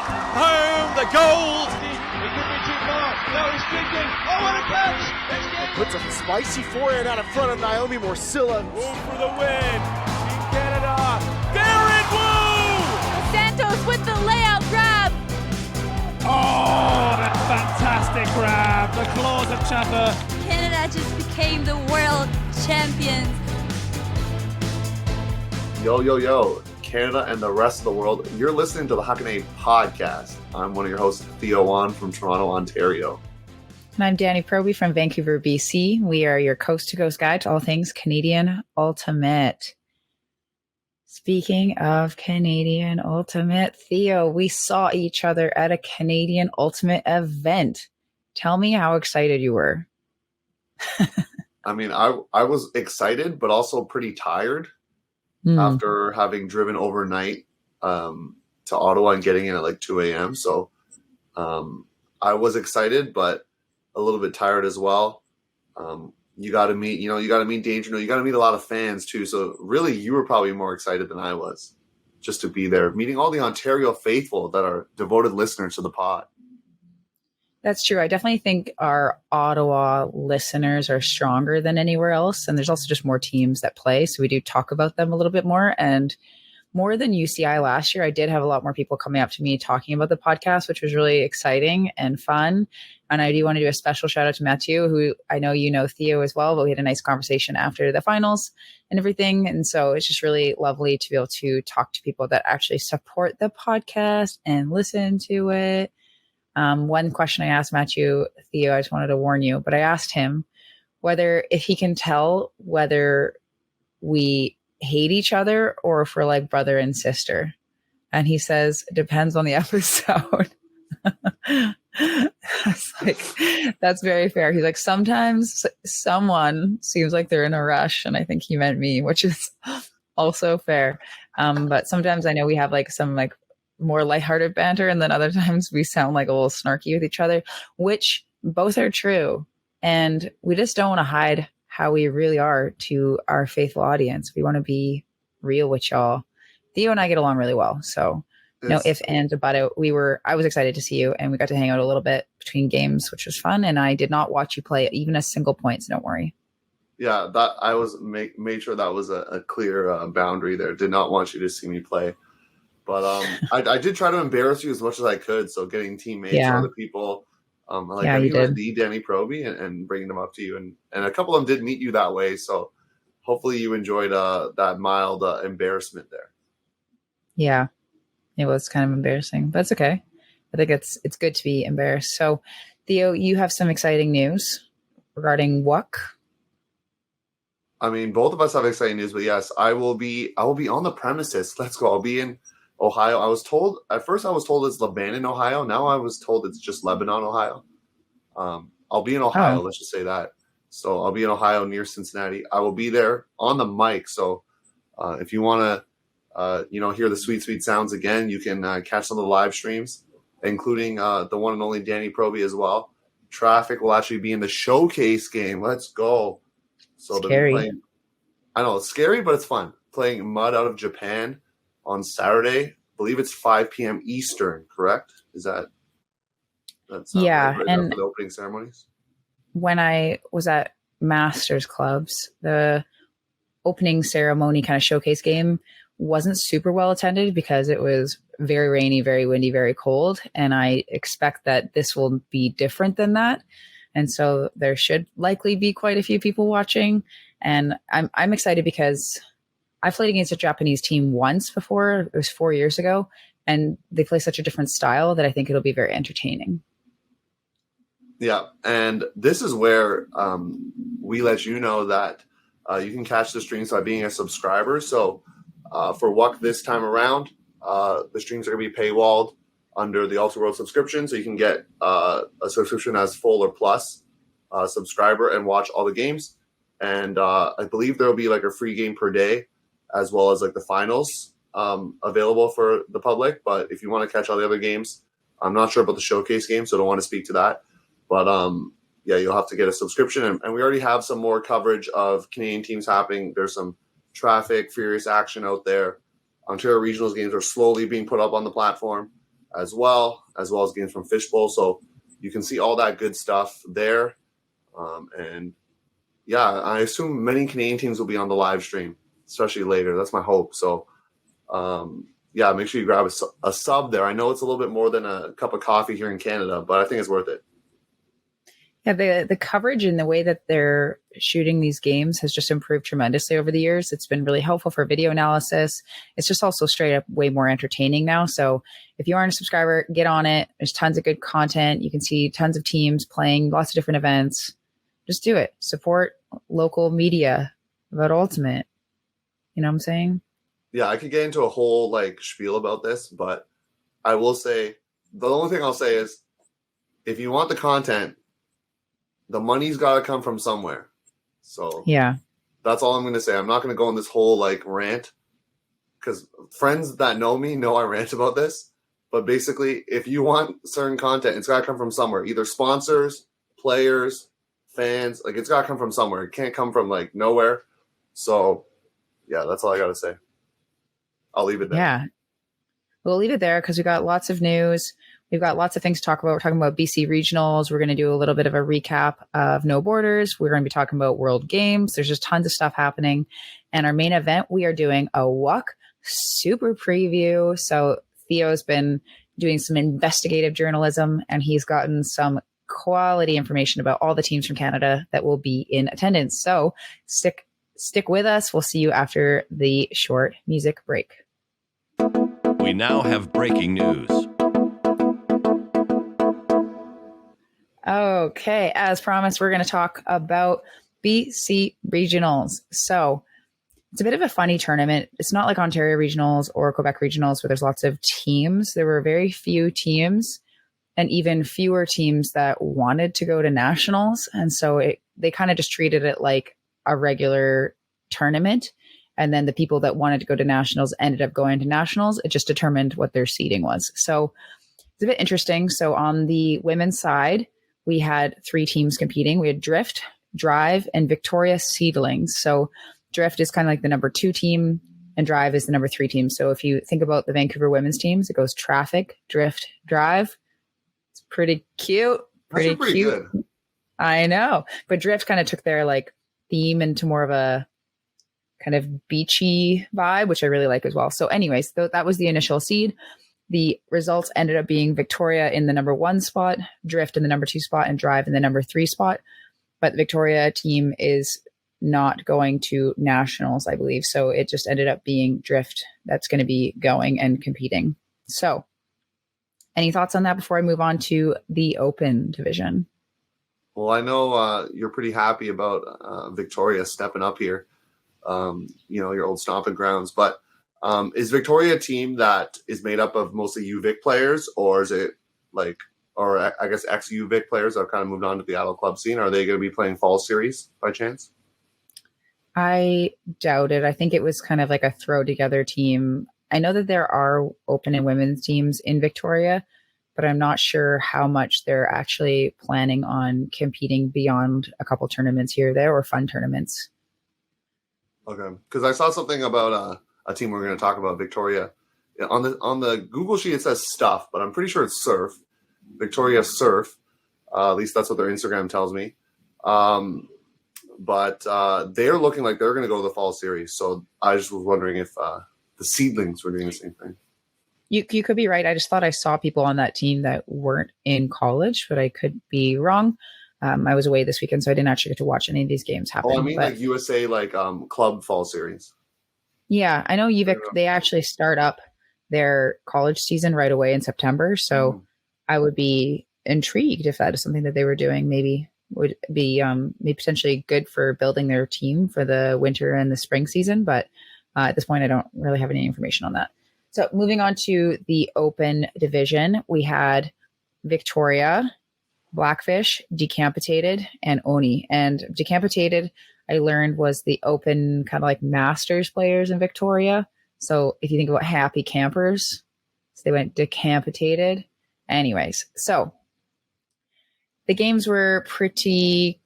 Home the gold. He could be too far. No, he's kicking. Oh, what a catch! Puts a spicy forehand out in front of Naomi Morcilla. Wu for the win. Team Canada. Garrett Wu! Santos with the layout grab. Oh, that fantastic grab. The claws of Chapter. Canada just became the world champions. Yo, Canada and the rest of the world. You're listening to the Huckin Eh Podcast. I'm one of your hosts, Theo from Toronto, Ontario. And I'm Danie Proby from Vancouver, BC. We are your coast-to-coast guide to all things Canadian Ultimate. Speaking of Canadian Ultimate, Theo, we saw each other at a Canadian Ultimate event. Tell me how excited you were. I mean, I was excited, but also pretty tired after having driven overnight to Ottawa and getting in at like 2 a.m. So I was excited, but a little bit tired as well. You got to meet Danger. You got to meet a lot of fans too. So really, you were probably more excited than I was just to be there, meeting all the Ontario faithful that are devoted listeners to the pod. That's true. I definitely think our Ottawa listeners are stronger than anywhere else. And there's also just more teams that play. So we do talk about them a little bit more. And more than UCI last year, I did have a lot more people coming up to me talking about the podcast, which was really exciting and fun. And I do want to do a special shout out to Matthew, who I know you know Theo as well, but we had a nice conversation after the finals and everything. And so it's just really lovely to be able to talk to people that actually support the podcast and listen to it. One question I asked Matthew, Theo, I just wanted to warn you, but I asked him if he can tell whether we hate each other or if we're like brother and sister. And he says, it depends on the episode. That's very fair. He's like, sometimes someone seems like they're in a rush. And I think he meant me, which is also fair. But sometimes I know we have like some like more lighthearted banter. And then other times we sound like a little snarky with each other, which both are true. And we just don't want to hide how we really are to our faithful audience. We want to be real with y'all. Theo and I get along really well. So no ifs, ands about it. I was excited to see you and we got to hang out a little bit between games, which was fun. And I did not watch you play even a single point. So don't worry. Yeah, that I was made sure that was a clear boundary there. Did not want you to see me play. But I did try to embarrass you as much as I could. So getting teammates or other people, you did. Danie Proby and bringing them up to you. And a couple of them did meet you that way. So hopefully you enjoyed that mild embarrassment there. Yeah, it was kind of embarrassing, but it's okay. I think it's good to be embarrassed. So Theo, you have some exciting news regarding WUCC. I mean, both of us have exciting news, but yes, I will be on the premises. Let's go. I'll be in Ohio. At first I was told it's Lebanon, Ohio. Now I was told it's just Lebanon, Ohio. I'll be in Ohio. Let's just say that. So I'll be in Ohio near Cincinnati. I will be there on the mic. So if you want to, hear the sweet, sweet sounds again, you can catch some of the live streams, including the one and only Danie Proby as well. Traffic will actually be in the showcase game. Let's go. So scary. I know it's scary, but it's fun. Playing Mud out of Japan on Saturday. I believe it's 5 p.m. Eastern, correct? That's yeah, right and for the opening ceremonies? When I was at Masters Clubs, the opening ceremony kind of showcase game wasn't super well attended because it was very rainy, very windy, very cold. And I expect that this will be different than that. And so there should likely be quite a few people watching. And I'm excited because I played against a Japanese team once before. It was 4 years ago. And they play such a different style that I think it'll be very entertaining. Yeah. And this is where we let you know that you can catch the streams by being a subscriber. So for WUCC this time around, the streams are going to be paywalled under the Ultra World subscription. So you can get a subscription as full or plus subscriber and watch all the games. And I believe there will be like a free game per day, as well as like the finals available for the public. But if you want to catch all the other games, I'm not sure about the showcase game, so I don't want to speak to that. But yeah, you'll have to get a subscription. And we already have some more coverage of Canadian teams happening. There's some traffic, furious action out there. Ontario Regionals games are slowly being put up on the platform. as well as games from Fishbowl. So you can see all that good stuff there. And yeah, I assume many Canadian teams will be on the live stream, especially later. That's my hope. So yeah, make sure you grab a sub there. I know it's a little bit more than a cup of coffee here in Canada, but I think it's worth it. Yeah, the coverage and the way that they're shooting these games has just improved tremendously over the years. It's been really helpful for video analysis. It's just also straight up way more entertaining now. So if you aren't a subscriber, get on it. There's tons of good content. You can see tons of teams playing lots of different events. Just do it. Support local media about Ultimate. You know what I'm saying? Yeah, I could get into a whole spiel about this, but I will say the only thing I'll say is if you want the content, the money's got to come from somewhere. So yeah, that's all I'm going to say. I'm not going to go on this whole rant because friends that know me know I rant about this. But basically, if you want certain content, it's got to come from somewhere, either sponsors, players, fans. It's got to come from somewhere. It can't come from nowhere. So yeah, that's all I got to say. I'll leave it there. Yeah, we'll leave it there because we got lots of news. We've got lots of things to talk about. We're talking about BC regionals. We're going to do a little bit of a recap of No Borders. We're going to be talking about World Games. There's just tons of stuff happening. And our main event, we are doing a WUCC Super Preview. So Theo's been doing some investigative journalism, and he's gotten some quality information about all the teams from Canada that will be in attendance. So stick with us. We'll see you after the short music break. We now have breaking news. Okay, as promised, we're going to talk about BC regionals. So it's a bit of a funny tournament. It's not like Ontario regionals or Quebec regionals where there's lots of teams. There were very few teams and even fewer teams that wanted to go to nationals. And so they kind of just treated it like a regular tournament. And then the people that wanted to go to nationals ended up going to nationals. It just determined what their seeding was. So it's a bit interesting. So on the women's side, we had 3 teams competing. We had Drift, Drive, and Victoria Seedlings. So Drift is kind of like the number 2 team and Drive is the number 3 team. So if you think about the Vancouver women's teams, it goes Traffic, Drift, Drive. It's pretty cute. Pretty cute. Good. I know. But Drift kind of took their theme into more of a kind of beachy vibe, which I really like as well. So anyways, that was the initial seed. The results ended up being Victoria in the number 1 spot, Drift in the number 2 spot, and Drive in the number 3 spot. But the Victoria team is not going to nationals, I believe. So it just ended up being Drift that's going to be going and competing. So any thoughts on that before I move on to the open division? Well, I know you're pretty happy about Victoria stepping up here, your old stomping grounds. But is Victoria a team that is made up of mostly UVic players, or is it or I guess ex-UVic players that have kind of moved on to the adult club scene? Are they going to be playing fall series by chance? I doubt it. I think it was kind of like a throw together team. I know that there are open and women's teams in Victoria, but I'm not sure how much they're actually planning on competing beyond a couple tournaments here or there or fun tournaments. Okay, because I saw something about a team we're going to talk about, Victoria. On the Google sheet it says Stuff, but I'm pretty sure it's Surf. Victoria Surf. At least that's what their Instagram tells me. But they're looking like they're going to go to the fall series. So I just was wondering if the Seedlings were doing the same thing. You could be right. I just thought I saw people on that team that weren't in college, but I could be wrong. I was away this weekend, so I didn't actually get to watch any of these games happen. Oh, I mean USA, club fall series. Yeah, I know UVic, they actually start up their college season right away in September. So I would be intrigued if that is something that they were doing. Maybe would be maybe potentially good for building their team for the winter and the spring season. But at this point, I don't really have any information on that. So moving on to the open division, we had Victoria, Blackfish, Decapitated, and Oni. And Decapitated, I learned, was the open kind of like Masters players in Victoria. So if you think about happy campers, so they went Decapitated. Anyways, so the games were pretty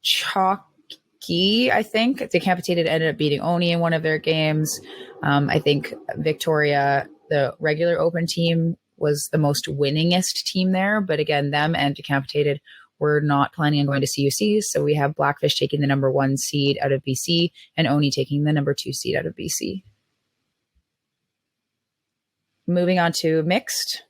chalky, I think. Decapitated ended up beating Oni in one of their games. I think Victoria, the regular open team, was the most winningest team there. But again, them and Decapitated were not planning on going to CUCs. So we have Blackfish taking the number 1 seed out of BC and Oni taking the number 2 seed out of BC. Moving on to mixed,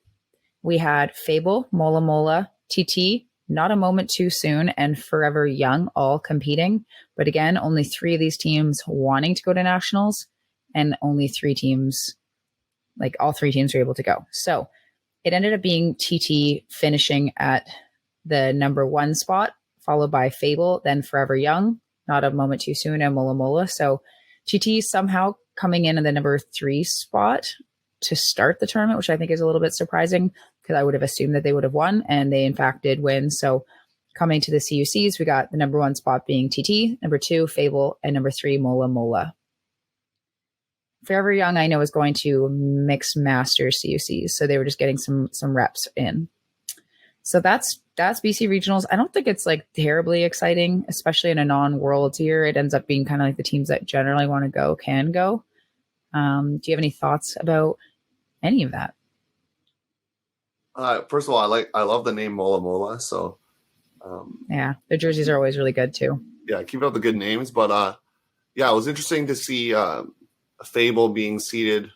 we had Fable, Mola Mola, TT, Not a Moment Too Soon, and Forever Young all competing. But again, only 3 of these teams wanting to go to nationals, and only 3 teams, like all 3 teams were able to go. So it ended up being TT finishing at the number 1 spot, followed by Fable, then Forever Young, Not a Moment Too Soon, and Mola Mola. So TT somehow coming in the number 3 spot to start the tournament, which I think is a little bit surprising because I would have assumed that they would have won, and they in fact did win. So coming to the CUCs, we got the number 1 spot being TT, number 2 Fable, and number 3 Mola Mola. Forever Young, I know, is going to Mixed Masters CUCs, so they were just getting some reps in. So that's BC Regionals. I don't think it's like terribly exciting, especially in a non-Worlds year. It ends up being kind of like the teams that generally want to go can go. Do you have any thoughts about any of that? First of all, I love the name Mola Mola. So yeah, their jerseys are always really good too. Yeah, keep up the good names. But yeah, it was interesting to see Fable being seated.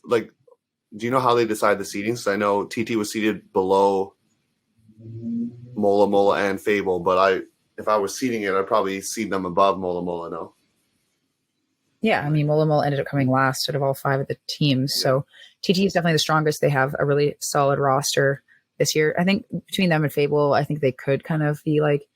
Like, do you know how they decide the seedings? So I know TT was seated below Mola Mola and Fable, but if I was seeding it, I'd probably seed them above Mola Mola. No. Yeah, I mean, Mola Mola ended up coming last out of all 5 of the teams. So TT is definitely the strongest. They have a really solid roster this year. I think between them and Fable, I think they could kind of be like,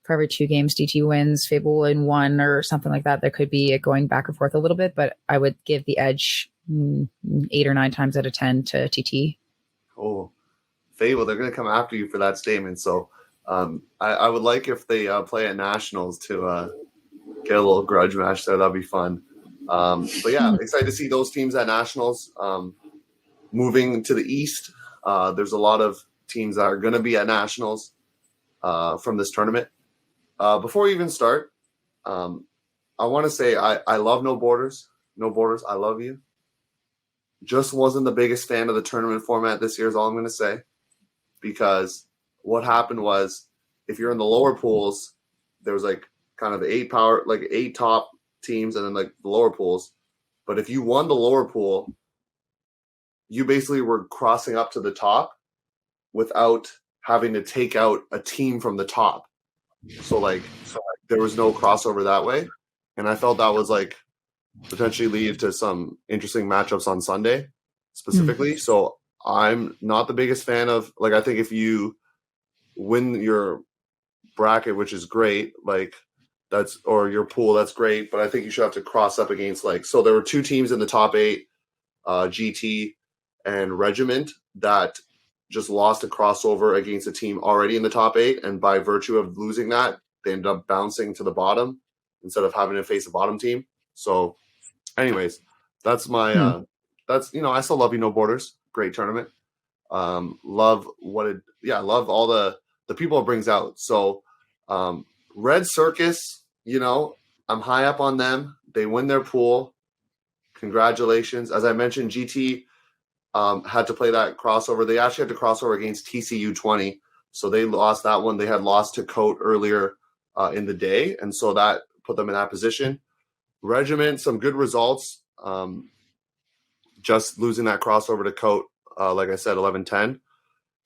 for every 2 games TT wins, Fable in 1 or something like that. There could be it going back and forth a little bit, but I would give the edge 8 or 9 times out of 10 to TT. Oh, Fable, they're going to come after you for that statement. So I would like if they play at Nationals to get a little grudge match there. That'd be fun. But yeah, excited to see those teams at Nationals. Moving to the East, there's a lot of teams that are going to be at Nationals from this tournament. Before we even start, I want to say I love No Borders. No Borders, I love you. Just wasn't the biggest fan of the tournament format this year is all I'm going to say. Because what happened was, if you're in the lower pools, there was like kind of 8 top teams and then like the lower pools. But if you won the lower pool, you basically were crossing up to the top without having to take out a team from the top. So there was no crossover that way. And I felt that was like potentially lead to some interesting matchups on Sunday specifically. So I'm not the biggest fan of, like, I think if you win your bracket, which is great, like that's, or your pool, that's great. But I think you should have to cross up against so there were 2 teams in the top 8, GT and Regiment, that just lost a crossover against a team already in the top 8. And by virtue of losing that, they ended up bouncing to the bottom instead of having to face a bottom team. So anyways, that's my, I still love you, No Borders. Great tournament. Love all the people it brings out. So Red Circus, I'm high up on them. They win their pool. Congratulations. As I mentioned, GT had to play that crossover. They actually had to crossover against TCU 20. So they lost that one. They had lost to Coat earlier in the day. And so that put them in that position. Regiment, some good results. Just losing that crossover to Coat, like I said, 11-10.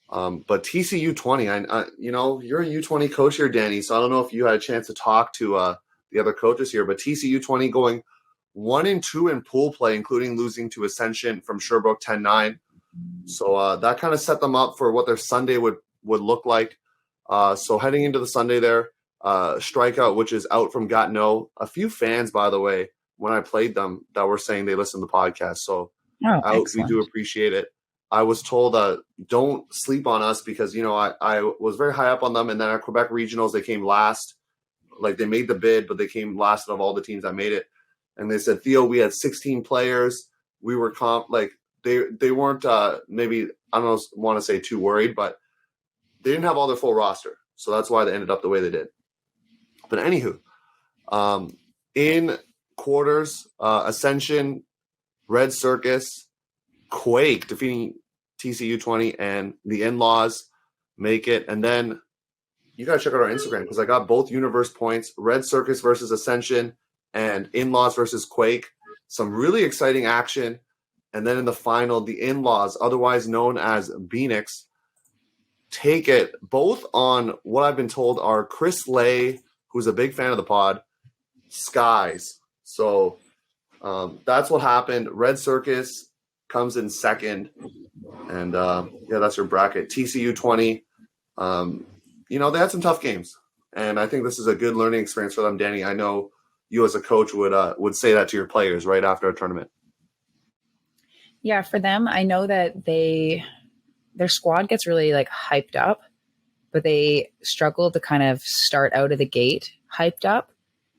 But TCU 20, you're a U20 coach here, Danie. So I don't know if you had a chance to talk to the other coaches here, but TCU 20 going 1-2 in pool play, including losing to Ascension from Sherbrooke 10-9. So that kind of set them up for what their Sunday would look like. So heading into the Sunday there, Strikeout, which is out from Gatineau. A few fans, by the way, when I played them, that were saying they listen to the podcast. So we do appreciate it. I was told don't sleep on us because, I was very high up on them. And then at Quebec Regionals, they came last. Like, they made the bid, but they came last of all the teams that made it. And they said, Theo, we had 16 players. We were they weren't maybe, I don't want to say too worried, but they didn't have all their full roster. So that's why they ended up the way they did. But anywho, in quarters, Ascension, Red Circus, Quake defeating TCU 20 and the in-laws make it. And then you got to check out our Instagram because I got both universe points, Red Circus versus Ascension and in-laws versus Quake. Some really exciting action. And then in the final, the in-laws, otherwise known as Phoenix, take it both on what I've been told are Chris Lay, who's a big fan of the pod, skies. So that's what happened. Red Circus comes in second. And that's your bracket. TCU 20. They had some tough games. And I think this is a good learning experience for them, Danie. I know you as a coach would say that to your players right after a tournament. Yeah, for them, I know that their squad gets really like hyped up, but they struggle to kind of start out of the gate hyped up.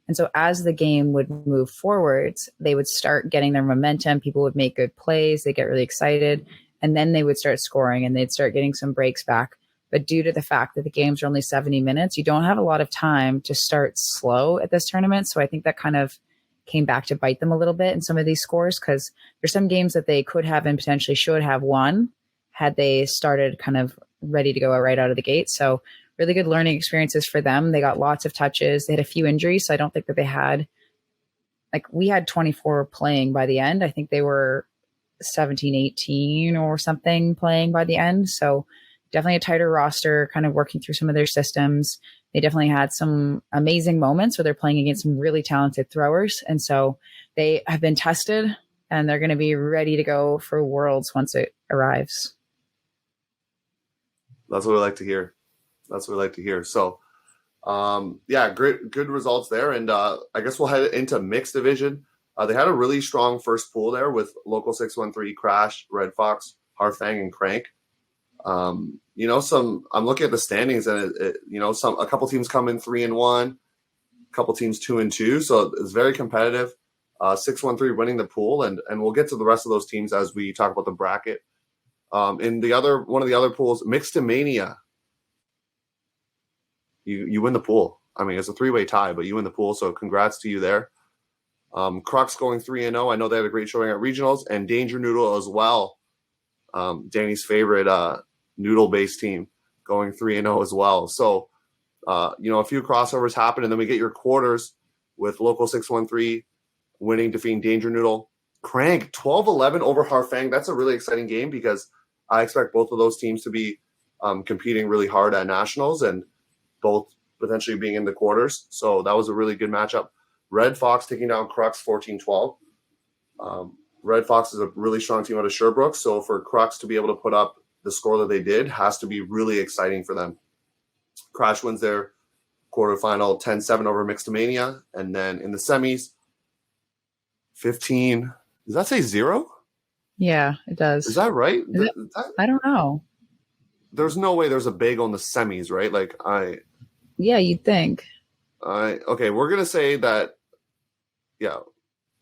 And so as the game would move forwards, they would start getting their momentum. People would make good plays. They get really excited. And then they would start scoring and they'd start getting some breaks back. But due to the fact that the games are only 70 minutes, you don't have a lot of time to start slow at this tournament. So I think that kind of came back to bite them a little bit in some of these scores because there's some games that they could have and potentially should have won had they started kind of ready to go right out of the gate. So really good learning experiences for them. They got lots of touches. They had a few injuries. So I don't think that they had, we had 24 playing by the end. I think they were 17, 18 or something playing by the end. So definitely a tighter roster, kind of working through some of their systems. They definitely had some amazing moments where they're playing against some really talented throwers. And so they have been tested and they're going to be ready to go for Worlds once it arrives. That's what we like to hear. So, good results there. And I guess we'll head into mixed division. They had a really strong first pool there with Local 613, Crash, Red Fox, Harfang, and Crank. I'm looking at the standings and a couple teams come in 3-1, a couple teams 2-2. So it's very competitive. 613 winning the pool, and we'll get to the rest of those teams as we talk about the bracket. In one of the other pools, Mixtomania, you win the pool. I mean, it's a 3-way tie, but you win the pool. So congrats to you there. Crux going 3-0. I know they had a great showing at regionals, and Danger Noodle as well. Danie's favorite noodle-based team going 3-0 as well. So, a few crossovers happen, and then we get your quarters with Local 613 winning, defeating Danger Noodle. Crank 12-11 over Harfang. That's a really exciting game because I expect both of those teams to be competing really hard at nationals and both potentially being in the quarters. So that was a really good matchup. Red Fox taking down Crux 14-12. Red Fox is a really strong team out of Sherbrooke. So for Crux to be able to put up the score that they did has to be really exciting for them. Crash wins their quarterfinal 10-7 over Mixtomania. And then in the semis, 15. Does that say 0? Yeah, it does. Is that right? I don't know. There's no way there's a bagel in the semis, right? Yeah, you'd think. Okay, we're going to say that,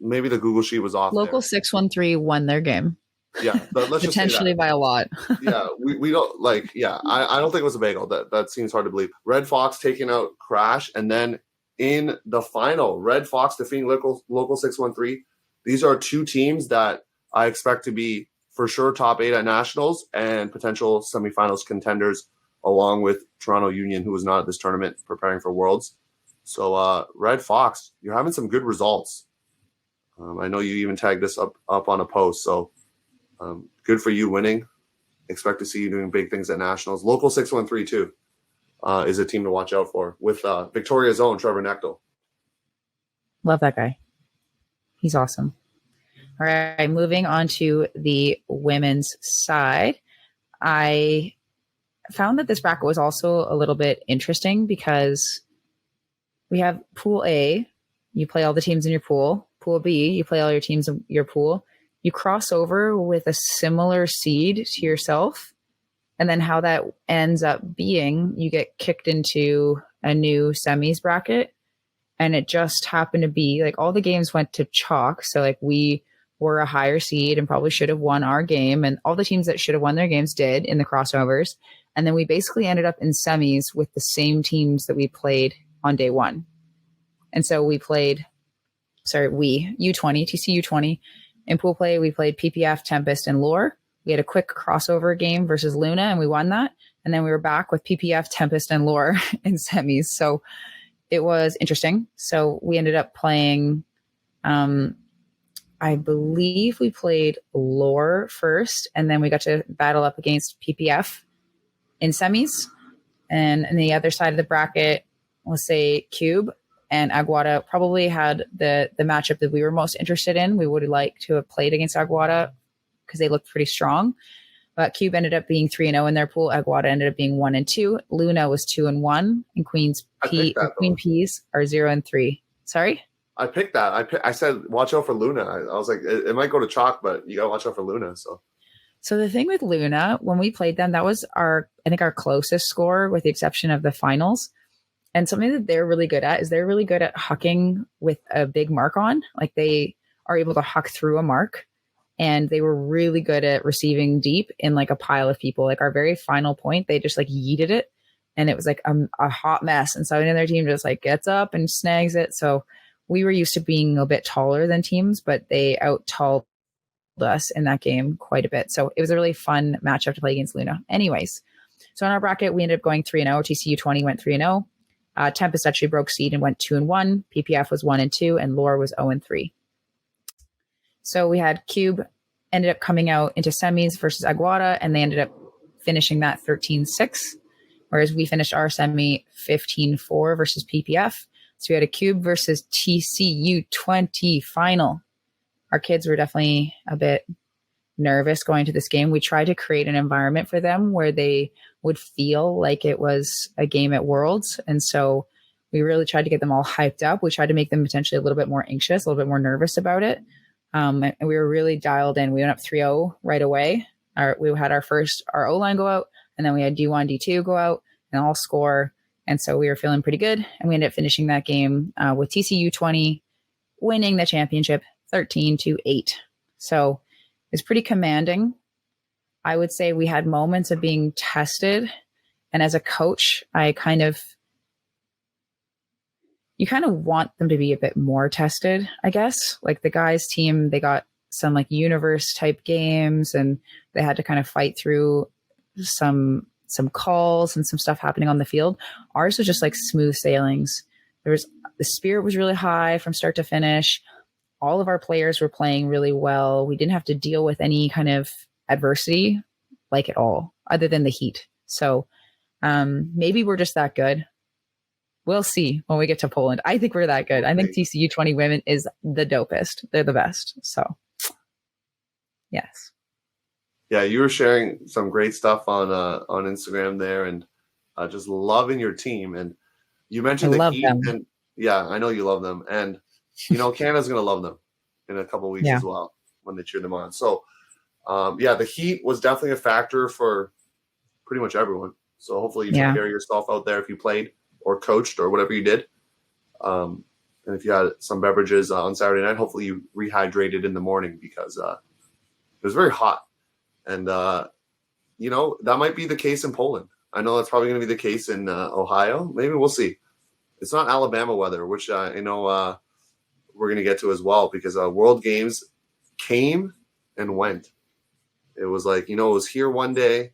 maybe the Google sheet was off. Local 613 won their game. Yeah, let's potentially just by a lot. Yeah, we don't I don't think it was a bagel. That seems hard to believe. Red Fox taking out Crash, and then in the final, Red Fox defeating Local 613. These are two teams that I expect to be for sure top 8 at nationals and potential semifinals contenders, along with Toronto Union, who was not at this tournament preparing for Worlds. So Red Fox, you're having some good results. I know you even tagged this up on a post. So good for you winning. Expect to see you doing big things at nationals. Local 613 too is a team to watch out for with Victoria's own Trevor Nechtel. Love that guy. He's awesome. All right, moving on to the women's side. I found that this bracket was also a little bit interesting because we have Pool A, you play all the teams in your pool. Pool B, you play all your teams in your pool. You cross over with a similar seed to yourself. And then how that ends up being, you get kicked into a new semis bracket. And it just happened to be all the games went to chalk. So we were a higher seed and probably should have won our game. And all the teams that should have won their games did in the crossovers. And then we basically ended up in semis with the same teams that we played on day one. And so we played, U20, TCU 20. In pool play, we played PPF, Tempest, and Lore. We had a quick crossover game versus Luna, and we won that. And then we were back with PPF, Tempest, and Lore in semis. So it was interesting. So we ended up playing, I believe we played Lore first, and then we got to battle up against PPF in semis. And on the other side of the bracket, let's say Cube and Aguada probably had the matchup that we were most interested in. We would like to have played against Aguada because they looked pretty strong. But Cube ended up being 3-0 in their pool. Aguada ended up being 1-2. Luna was 2-1, and Queen Peas are 0-3. Sorry? I picked that. I said, watch out for Luna. I was like, it might go to chalk, but you got to watch out for Luna. So the thing with Luna, when we played them, that was our closest score with the exception of the finals. And something that they're really good at is they're really good at hucking with a big mark on. Like they are able to huck through a mark. And they were really good at receiving deep in like a pile of people. Like our very final point, they just like yeeted it. And it was like a hot mess. And so another team just like gets up and snags it. So we were used to being a bit taller than teams, but they out-talled us in that game quite a bit. So it was a really fun matchup to play against Luna. Anyways, so in our bracket, we ended up going 3-0. TCU 20 went 3-0. Tempest actually broke seed and went 2-1. PPF was 1-2, and Lore was 0-3. So we had Cube ended up coming out into semis versus Aguada, and they ended up finishing that 13-6, whereas we finished our semi 15-4 versus PPF. So we had a Cube versus TCU 20 final. Our kids were definitely a bit nervous going to this game. We tried to create an environment for them where they would feel like it was a game at Worlds. And so we really tried to get them all hyped up. We tried to make them potentially a little bit more anxious, a little bit more nervous about it. And we were really dialed in. We went up 3-0 right away. We had our O-line go out, and then we had D1, D2 go out and all score. And so we were feeling pretty good. And we ended up finishing that game with TCU 20 winning the championship 13-8. So it's pretty commanding. I would say we had moments of being tested. And as a coach, you kind of want them to be a bit more tested, I guess. Like the guys' team, they got some like universe type games, and they had to kind of fight through some calls and some stuff happening on the field. Ours was just like smooth sailings. The spirit was really high from start to finish. All of our players were playing really well. We didn't have to deal with any kind of adversity like at all, other than the heat. So maybe we're just that good. We'll see when we get to Poland. I think we're that good. I think TCU 20 women is the dopest. They're the best. So, yes. Yeah, you were sharing some great stuff on Instagram there, and just loving your team. And you mentioned the Heat, and yeah, I know you love them. And Canada's going to love them in a couple of weeks as well when they cheer them on. So, the Heat was definitely a factor for pretty much everyone. So hopefully you took care of yourself out there if you played or coached or whatever you did. And if you had some beverages on Saturday night, hopefully you rehydrated in the morning because it was very hot. And, that might be the case in Poland. I know that's probably going to be the case in Ohio. Maybe we'll see. It's not Alabama weather, which I know we're going to get to as well because World Games came and went. It was like, it was here one day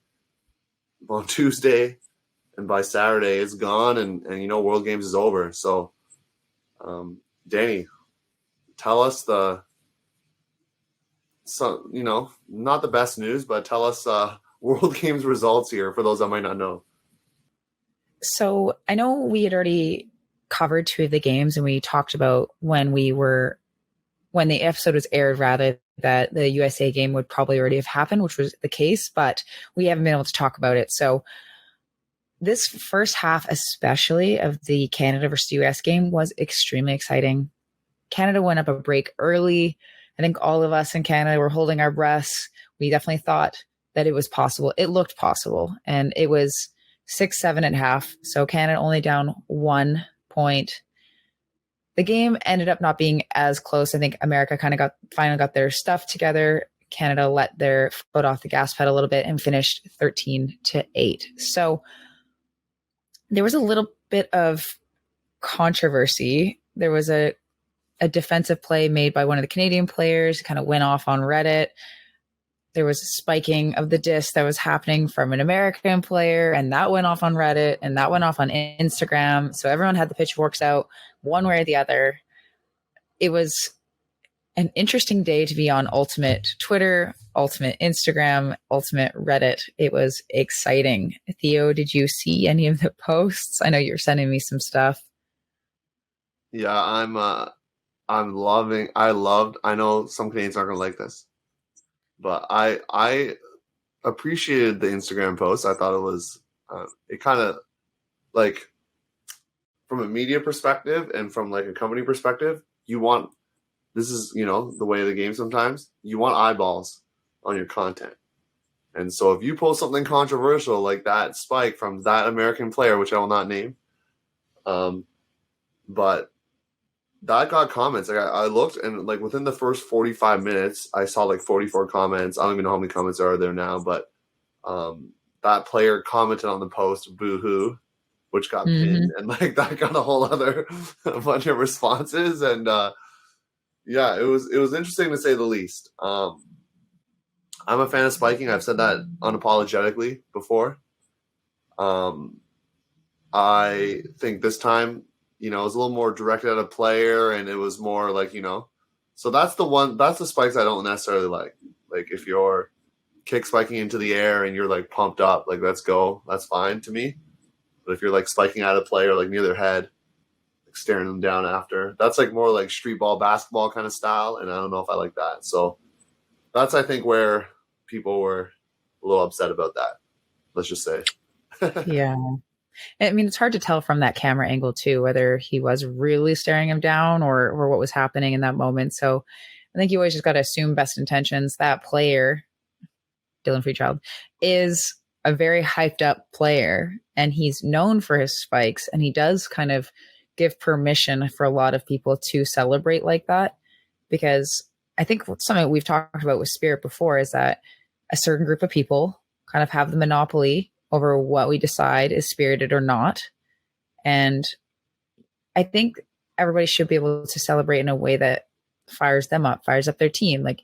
on Tuesday, and by Saturday it's gone, and World Games is over. So, Danie, tell us not the best news, but tell us World Games results here for those that might not know. So I know we had already covered two of the games, and we talked about when the episode was aired, rather, that the USA game would probably already have happened, which was the case, but we haven't been able to talk about it. So this first half, especially of the Canada versus US game, was extremely exciting. Canada went up a break early. I think all of us in Canada were holding our breaths. We definitely thought that it was possible. It looked possible, and it was 6-7 at half. So Canada only down 1 point. The game ended up not being as close. I think America finally got their stuff together. Canada let their foot off the gas pedal a little bit and finished 13-8. So there was a little bit of controversy. There was a defensive play made by one of the Canadian players, kind of went off on Reddit. there was a spiking of the diss that was happening from an American player, and that went off on Reddit, and that went off on Instagram. So everyone had the pitchforks out one way or the other. It was an interesting day to be on Ultimate Twitter, Ultimate Instagram, Ultimate Reddit. It was exciting. Theo, did you see any of the posts? I know you're sending me some stuff. Yeah, I'm loving. I know some Canadians aren't gonna like this, but I appreciated the Instagram post. I thought it was it kind of like from a media perspective and from like a company perspective, you want. This is, the way of the game sometimes. You want eyeballs on your content. And so if you post something controversial like that spike from that American player, which I will not name, but that got comments. Like I looked, and like within the first 45 minutes, I saw like 44 comments. I don't even know how many comments are there now, but that player commented on the post, boo-hoo, which got pinned. And like that got a whole other bunch of responses. And yeah, it was interesting to say the least. I'm a fan of spiking. I've said that unapologetically before. I think this time, it was a little more directed at a player, and it was more like, so that's the spikes I don't necessarily like. Like if you're kick spiking into the air and you're like pumped up, like let's go, that's fine to me. But if you're like spiking at a player like near their head, staring them down after, that's like more like street ball basketball kind of style, and I don't know if I like that. So that's, I think, where people were a little upset about that, let's just say. Yeah, I mean, it's hard to tell from that camera angle too whether he was really staring him down or what was happening in that moment. So I think you always just got to assume best intentions. That player, Dylan Freechild, is a very hyped up player, and he's known for his spikes, and he does kind of give permission for a lot of people to celebrate like that, because I think something we've talked about with Spirit before is that a certain group of people kind of have the monopoly over what we decide is spirited or not. And I think everybody should be able to celebrate in a way that fires them up, fires up their team. Like,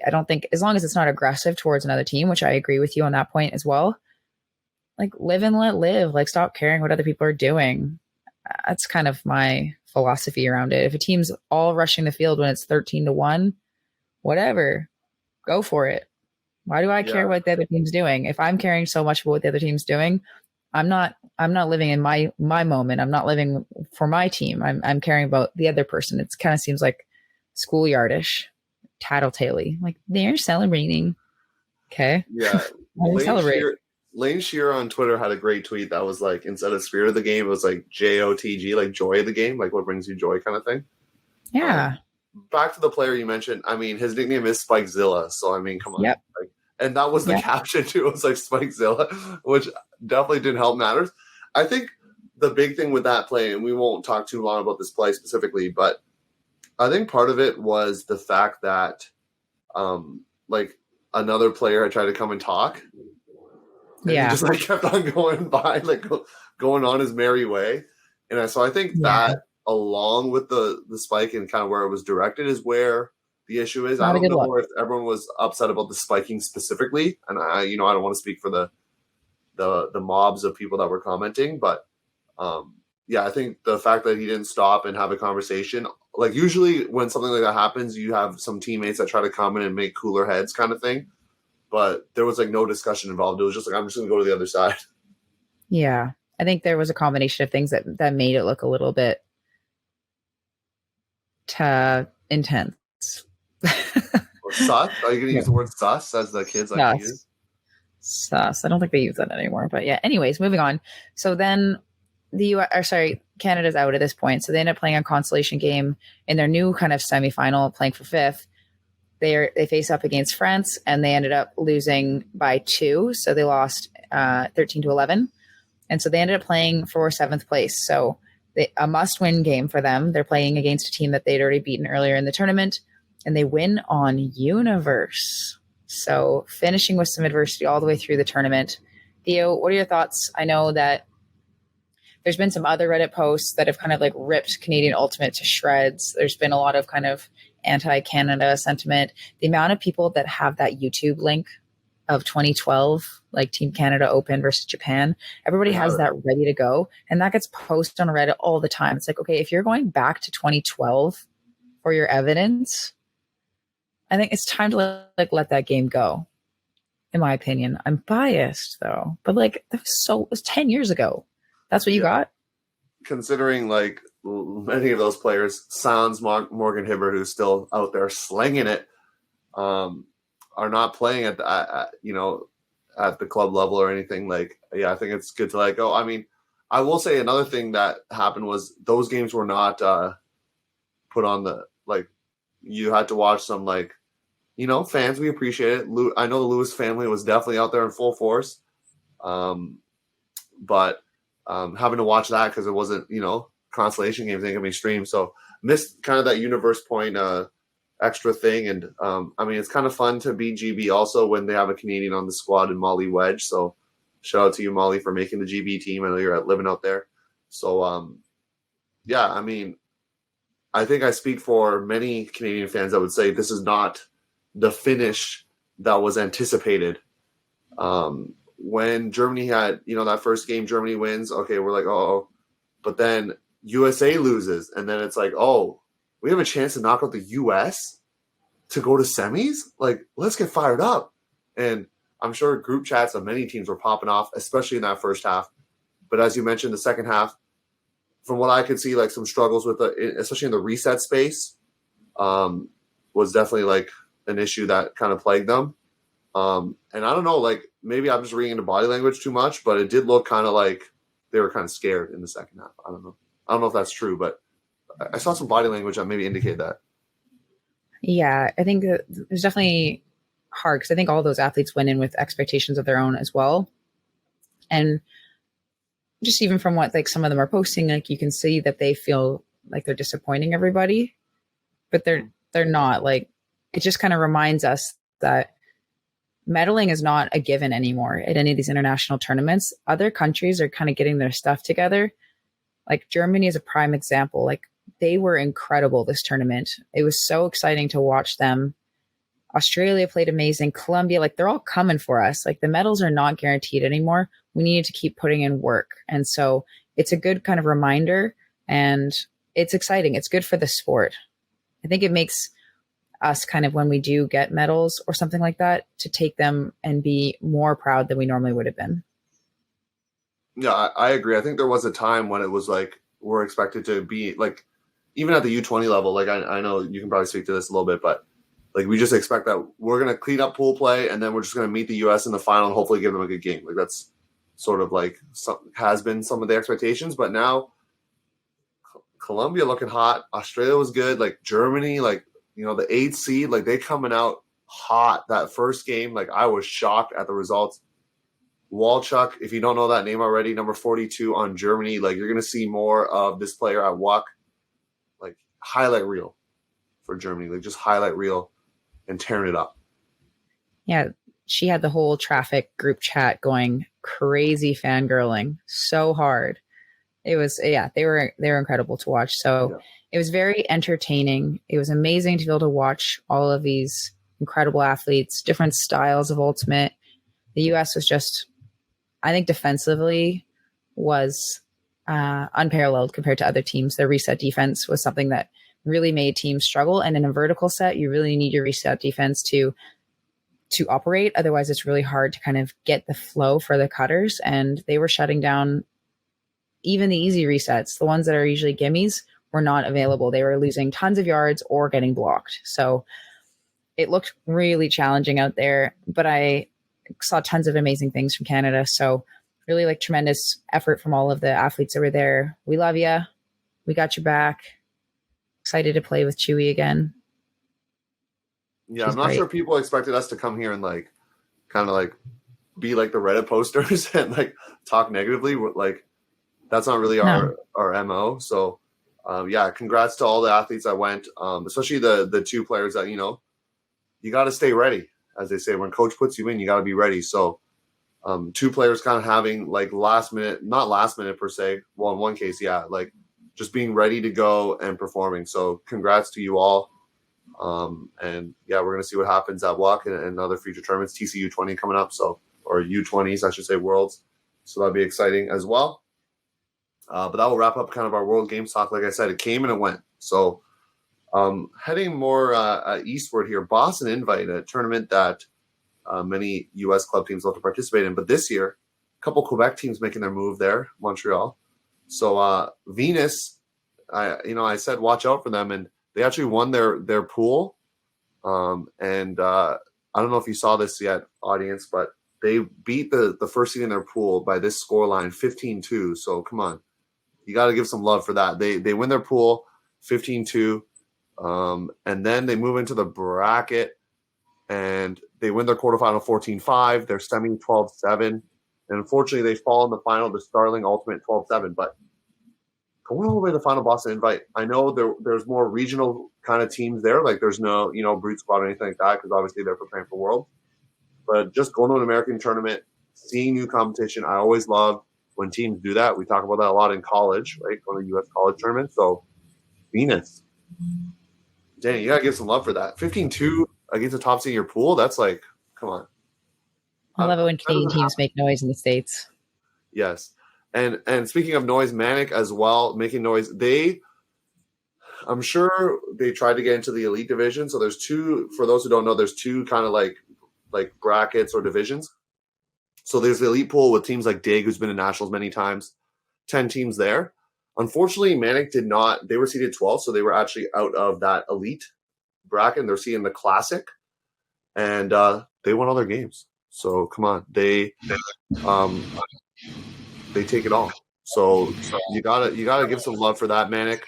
I don't think, as long as it's not aggressive towards another team, which I agree with you on that point as well, like live and let live, like stop caring what other people are doing. That's kind of my philosophy around it. If a team's all rushing the field when it's 13-1, whatever, go for it. Why do I care what the other team's doing? If I'm caring so much about what the other team's doing, I'm not living in my moment. I'm not living for my team. I'm caring about the other person. It kind of seems like schoolyardish, tattletale-y. Like they're celebrating. Okay. Yeah. Celebrate. Lane Shearer on Twitter had a great tweet that was like, instead of spirit of the game, it was like JOTG, like joy of the game, like what brings you joy kind of thing. Yeah. Back to the player you mentioned. I mean, his nickname is Spikezilla. So, I mean, come on. Yep. Like, and that was the caption too. It was like Spikezilla, which definitely didn't help matters. I think the big thing with that play, and we won't talk too long about this play specifically, but I think part of it was the fact that like another player had tried to come and talk. And he just like kept on going by, like going on his merry way. And so I think that, along with the spike and kind of where it was directed, is where the issue is. I don't know if everyone was upset about the spiking specifically, and I don't want to speak for the mobs of people that were commenting, but I think the fact that he didn't stop and have a conversation, like usually when something like that happens, you have some teammates that try to come in and make cooler heads kind of thing. But there was like no discussion involved. It was just like, I'm just going to go to the other side. Yeah. I think there was a combination of things that made it look a little bit intense. Sus? Are you going to use the word sus as the kids like to use? Sus. I don't think they use that anymore. But yeah, anyways, moving on. So then Canada's out at this point. So they end up playing a consolation game in their new kind of semifinal, playing for fifth. They face up against France, and they ended up losing by 2. So they lost 13-11. And so they ended up playing for 7th place. So a must-win game for them. They're playing against a team that they'd already beaten earlier in the tournament, and they win on Universe. So finishing with some adversity all the way through the tournament. Theo, what are your thoughts? I know that there's been some other Reddit posts that have kind of like ripped Canadian Ultimate to shreds. There's been a lot of kind of anti-Canada sentiment. The amount of people that have that YouTube link of 2012, like Team Canada Open versus Japan, everybody has that ready to go. And that gets posted on Reddit all the time. It's like, okay, if you're going back to 2012 for your evidence, I think it's time to let that game go, in my opinion. I'm biased though, but like it was 10 years ago. That's what you got? Considering like many of those players, sans Morgan Hibbert, who's still out there slinging it, are not playing at the club level or anything. Like, yeah, I think it's good to let go. I mean, I will say another thing that happened was those games were not put on the, like, you had to watch some, like, fans. We appreciate it. I know the Lewis family was definitely out there in full force. But having to watch that because it wasn't, consolation games ain't gonna be streamed. So missed kind of that universe point extra thing. And I mean, it's kind of fun to beat GB also when they have a Canadian on the squad in Molly Wedge. So shout out to you, Molly, for making the GB team. I know you're living out there. So yeah, I mean, I think I speak for many Canadian fans that would say this is not the finish that was anticipated. When Germany had, that first game, Germany wins. Okay, we're like, oh, but then USA loses. And then it's like, oh, we have a chance to knock out the US to go to semis? Like, let's get fired up. And I'm sure group chats of many teams were popping off, especially in that first half. But as you mentioned, the second half, from what I could see, like some struggles with especially in the reset space, was definitely like an issue that kind of plagued them. And I don't know, like maybe I'm just reading into body language too much, but it did look kind of like they were kind of scared in the second half. I don't know if that's true, but I saw some body language that maybe indicated that. Yeah, I think that it was definitely hard because I think all those athletes went in with expectations of their own as well. And just even from what like some of them are posting, like you can see that they feel like they're disappointing everybody, but they're not. Like it just kind of reminds us that medaling is not a given anymore at any of these international tournaments. Other countries are kind of getting their stuff together. Like Germany is a prime example. Like they were incredible this tournament. It was so exciting to watch them. Australia played amazing. Colombia, like they're all coming for us. Like the medals are not guaranteed anymore. We needed to keep putting in work. And so it's a good kind of reminder and it's exciting. It's good for the sport. I think it makes us kind of when we do get medals or something like that to take them and be more proud than we normally would have been. Yeah, I agree. I think there was a time when it was like we're expected to be like even at the U20 level, like I know you can probably speak to this a little bit, but like we just expect that we're going to clean up pool play and then we're just going to meet the US in the final and hopefully give them a good game. Like that's sort of like has been some of the expectations, but now Colombia looking hot. Australia was good. Like Germany, like, the 8th seed, like they coming out hot that first game. Like I was shocked at the results. Walchuk, if you don't know that name already, number 42 on Germany, like you're going to see more of this player at WUCC, like highlight reel for Germany, like just highlight reel and tearing it up. Yeah, she had the whole traffic group chat going crazy fangirling so hard. It was, they were incredible to watch. So It was very entertaining. It was amazing to be able to watch all of these incredible athletes, different styles of ultimate. The U.S. was just, I think defensively was unparalleled compared to other teams. Their reset defense was something that really made teams struggle. And in a vertical set, you really need your reset defense to operate. Otherwise, it's really hard to kind of get the flow for the cutters. And they were shutting down even the easy resets. The ones that are usually gimmies were not available. They were losing tons of yards or getting blocked. So it looked really challenging out there, but I saw tons of amazing things from Canada. So really like tremendous effort from all of the athletes that were there. We love you. We got your back. Excited to play with Chewy again. Yeah, I'm not sure people expected us to come here and like kind of like be like the Reddit posters and like talk negatively. Like that's not really our MO. So yeah, congrats to all the athletes that went, especially the two players that, you got to stay ready. As they say, when coach puts you in, you got to be ready. So two players kind of having like not last minute per se. Well, in one case, yeah, like just being ready to go and performing. So congrats to you all. And yeah, we're going to see what happens at WUCC and other future tournaments. TCU 20 coming up, or U20s, I should say, Worlds. So that'll be exciting as well. But that will wrap up kind of our World Games talk. Like I said, it came and it went. So heading more eastward here, Boston Invite, a tournament that many U.S. club teams love to participate in. But this year, a couple Quebec teams making their move there, Montreal. So Venus, I said watch out for them, and they actually won their pool. And I don't know if you saw this yet, audience, but they beat the first seed in their pool by this scoreline, 15-2. So come on. You got to give some love for that. They win their pool 15-2, and then they move into the bracket, and they win their quarterfinal 14-5. They're semi 12-7, and unfortunately they fall in the final to Starling Ultimate 12-7. But going all the way to the final Boston Invite, I know there's more regional kind of teams there. Like there's no Brute Squad or anything like that because obviously they're preparing for World. But just going to an American tournament, seeing new competition, I always love when teams do that. We talk about that a lot in college, right? Going to U.S. college tournaments. So, Venus. Danie, you got to give some love for that. 15-2 against the top seed in your pool, that's like, come on. I love it when Canadian teams make noise in the States. Yes. And speaking of noise, Manic as well, making noise. I'm sure they tried to get into the elite division. So there's two, for those who don't know, there's two kind of like brackets or divisions. So there's the elite pool with teams like Dig, who's been in nationals many times, 10 teams there. Unfortunately, Manic did not. They were seeded 12, so they were actually out of that elite bracket, and they're seeding the classic, and they won all their games. So come on, they take it all. So you gotta give some love for that, Manic.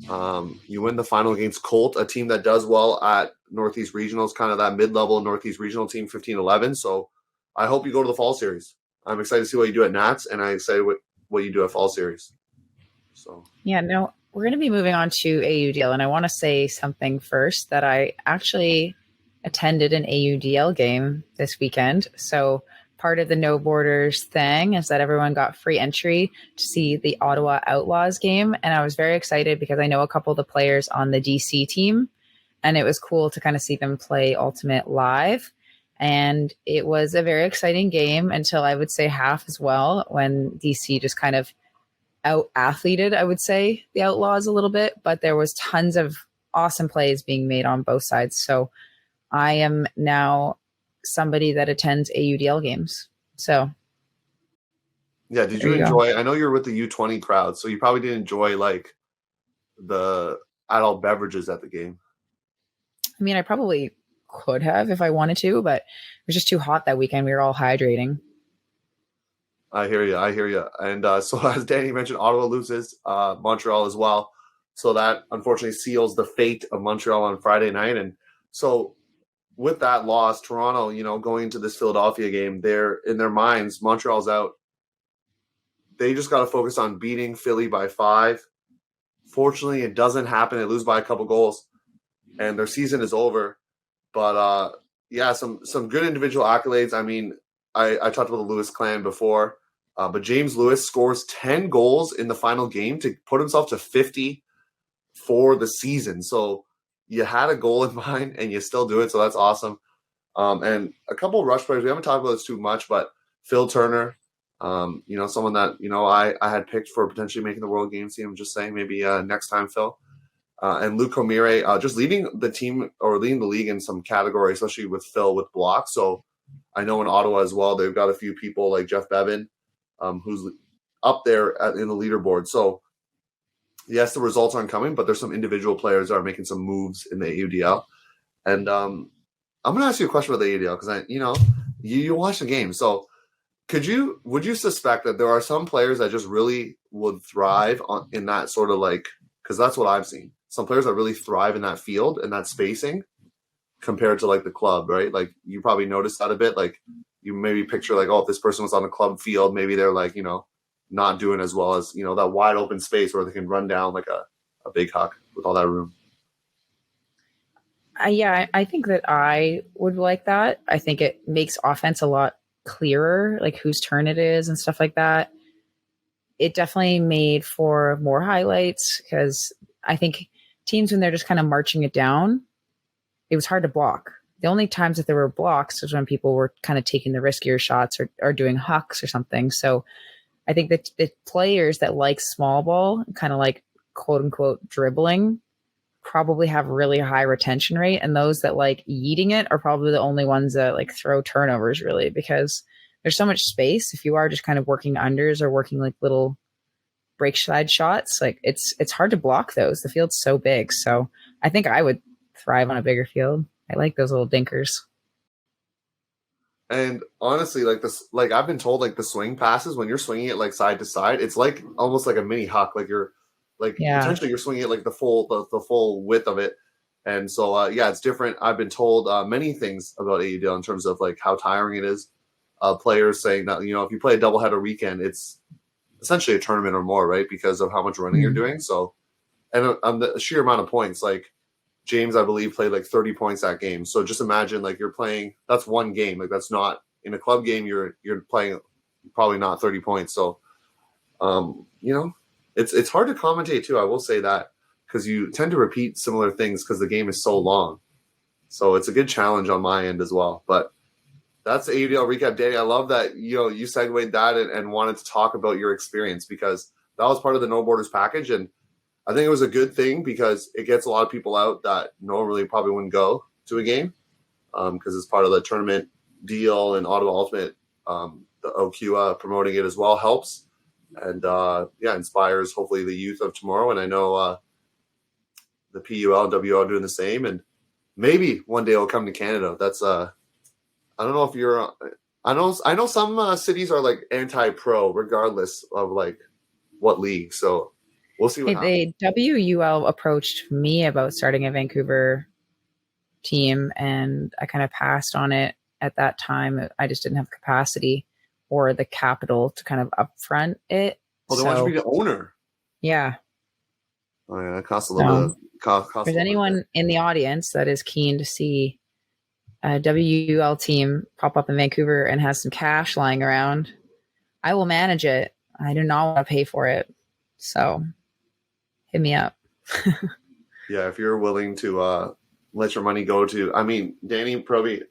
You win the final against Colt, a team that does well at Northeast Regionals, kind of that mid-level Northeast Regional team, 15-11. So I hope you go to the Fall Series. I'm excited to see what you do at Nats, and I'm excited what you do at Fall Series. So yeah, no, we're going to be moving on to AUDL, and I want to say something first that I actually attended an AUDL game this weekend. So part of the No Borders thing is that everyone got free entry to see the Ottawa Outlaws game, and I was very excited because I know a couple of the players on the DC team, and it was cool to kind of see them play Ultimate live. And it was a very exciting game until I would say half as well, when DC just kind of out-athleted, I would say, the Outlaws a little bit. But there was tons of awesome plays being made on both sides. So I am now somebody that attends AUDL games. So yeah, did you enjoy? I know you're with the U20 crowd, so you probably did enjoy like the adult beverages at the game. I mean, I probably could have if I wanted to, but it was just too hot that weekend. We were all hydrating. I hear you. And so as Danie mentioned, Ottawa loses Montreal as well. So that unfortunately seals the fate of Montreal on Friday night. And so with that loss, Toronto, going into this Philadelphia game, they're in their minds, Montreal's out. They just got to focus on beating Philly by 5. Fortunately, it doesn't happen. They lose by a couple goals, and their season is over. But yeah, some good individual accolades. I mean, I talked about the Lewis clan before, but James Lewis scores 10 goals in the final game to put himself to 50 for the season. So you had a goal in mind and you still do it. So that's awesome. And a couple of rush players, we haven't talked about this too much, but Phil Turner, someone that, I had picked for potentially making the World Games team. I'm just saying maybe next time, Phil. And Luke Comire, just leading the team or leading the league in some category, especially with Phil with blocks. So I know in Ottawa as well, they've got a few people like Jeff Bevan, who's up there in the leaderboard. So yes, the results aren't coming, but there's some individual players that are making some moves in the AUDL. And I'm going to ask you a question about the AUDL because you watch the game. So would you suspect that there are some players that just really would thrive in that sort of like, because that's what I've seen. Some players that really thrive in that field and that spacing compared to like the club, right? Like you probably noticed that a bit. Like you maybe picture like, oh, if this person was on the club field, maybe they're like, not doing as well as, that wide open space where they can run down like a big huck with all that room. Yeah, I think that I would like that. I think it makes offense a lot clearer, like whose turn it is and stuff like that. It definitely made for more highlights because I think teams, when they're just kind of marching it down, it was hard to block. The only times that there were blocks was when people were kind of taking the riskier shots or doing hucks or something. So I think that the players that like small ball, kind of like quote unquote dribbling, probably have really high retention rate. And those that like yeeting it are probably the only ones that like throw turnovers, really, because there's so much space. If you are just kind of working unders or working like little break side shots, like it's hard to block those. The field's so big. So I think I would thrive on a bigger field. I like those little dinkers. And honestly, like this, like I've been told, like the swing passes, when you're swinging it like side to side, it's like almost like a mini huck. Like you're like potentially you're swinging it like the full width of it. And so it's different. I've been told many things about AUDL in terms of like how tiring it is. Players saying that, you know, if you play a doubleheader weekend, it's essentially a tournament or more, right? Because of how much running you're doing. So, and the sheer amount of points, like James, I believe, played like 30 points that game. So just imagine like you're playing, that's one game. Like that's not in a club game. You're playing probably not 30 points. So, you know, it's hard to commentate too. I will say that because you tend to repeat similar things because the game is so long. So it's a good challenge on my end as well. But that's the AUDL recap, Danie. I love that, you know, you segued that and wanted to talk about your experience because that was part of the No Borders package. And I think it was a good thing because it gets a lot of people out that normally probably wouldn't go to a game because it's part of the tournament deal, and Ottawa Ultimate, the OUCC promoting it as well helps. And inspires hopefully the youth of tomorrow. And I know the PUL and WL are doing the same. And maybe one day it'll come to Canada. That's I don't know if you're. I know some cities are like anti-pro, regardless of like what league. So we'll see what happens. WUL approached me about starting a Vancouver team, and I kind of passed on it at that time. I just didn't have capacity or the capital to kind of upfront it. Oh, they want you to be the owner. Yeah. Oh yeah, that costs a little bit. If there's anyone in the audience that is keen to see a WUL team pop up in Vancouver and has some cash lying around, I will manage it. I do not want to pay for it. So hit me up. Yeah, if you're willing to let your money go to, I mean, Danie Proby,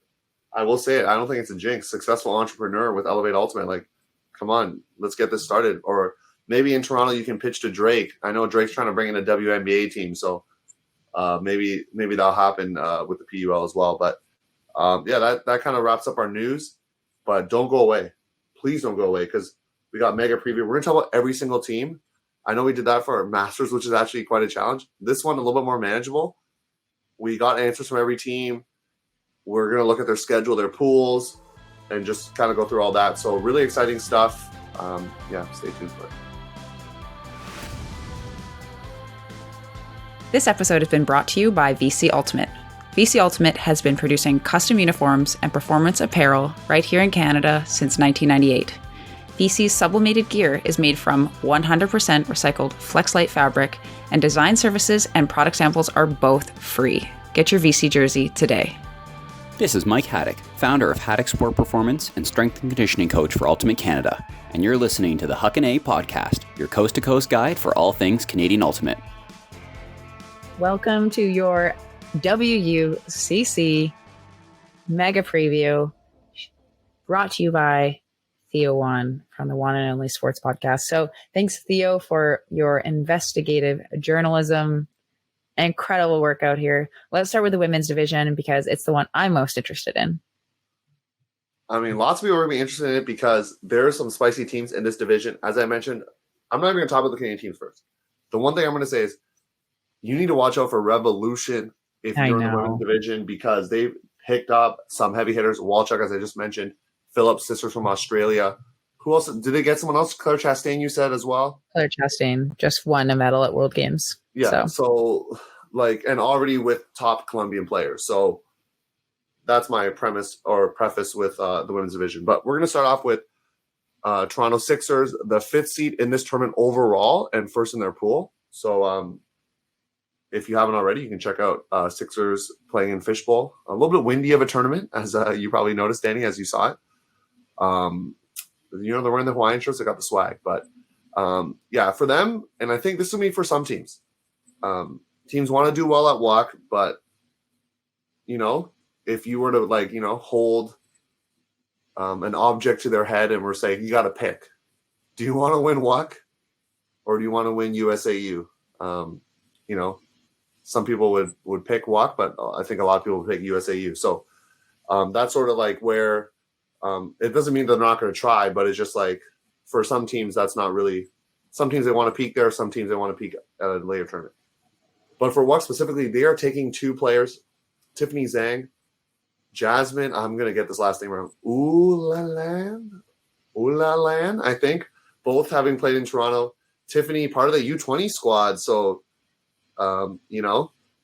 I will say it, I don't think it's a jinx. Successful entrepreneur with Elevate Ultimate. Like, come on, let's get this started. Or maybe in Toronto you can pitch to Drake. I know Drake's trying to bring in a WNBA team, so maybe that'll happen with the PUL as well. But that kind of wraps up our news. But don't go away. Please don't go away because we got mega preview. We're going to talk about every single team. I know we did that for our Masters, which is actually quite a challenge. This one, a little bit more manageable. We got answers from every team. We're going to look at their schedule, their pools, and just kind of go through all that. So really exciting stuff. Stay tuned for it. This episode has been brought to you by WUCC Ultimate. WUCC Ultimate has been producing custom uniforms and performance apparel right here in Canada since 1998. WUCC's sublimated gear is made from 100% recycled FlexLight fabric, and design services and product samples are both free. Get your WUCC jersey today. This is Mike Haddock, founder of Haddock Sport Performance and strength and conditioning coach for Ultimate Canada, and you're listening to the Huckin Eh Podcast, your coast-to-coast guide for all things Canadian Ultimate. Welcome to your WUCC Mega Preview, brought to you by Theo from the One and Only Sports Podcast. So thanks, Theo, for your investigative journalism. Incredible work out here. Let's start with the women's division because it's the one I'm most interested in. I mean, lots of people are going to be interested in it because there are some spicy teams in this division. As I mentioned, I'm not even going to talk about the Canadian teams first. The one thing I'm going to say is you need to watch out for Revolution if you're in the women's division because they've picked up some heavy hitters. Walchuk, as I just mentioned, Phillips, sisters from Australia. Who else? Did they get someone else? Claire Chastain, you said as well? Claire Chastain just won a medal at World Games. Yeah, so and already with top Colombian players. So that's my preface with the women's division. But we're going to start off with Toronto Sixers, the 5th seed in this tournament overall and first in their pool. So if you haven't already, you can check out Sixers playing in Fishbowl. A little bit windy of a tournament, as you probably noticed, Danie, as you saw it. They're wearing the Hawaiian shirts. They got the swag. But, for them, and I think this will be for some teams. Teams want to do well at WUCC, but, if you were to hold an object to their head and we're saying, you got to pick, do you want to win WUCC or do you want to win USAU? Some people would pick WUCC, but I think a lot of people would pick USAU. So that's sort of like where it doesn't mean they're not going to try, but it's just like for some teams, that's not really – some teams they want to peak there, some teams they want to peak at a later tournament. But for WUCC specifically, they are taking 2 players, Tiffany Zhang, Jasmine, I'm going to get this last name wrong, Ulalan, I think, both having played in Toronto. Tiffany, part of the U20 squad, so,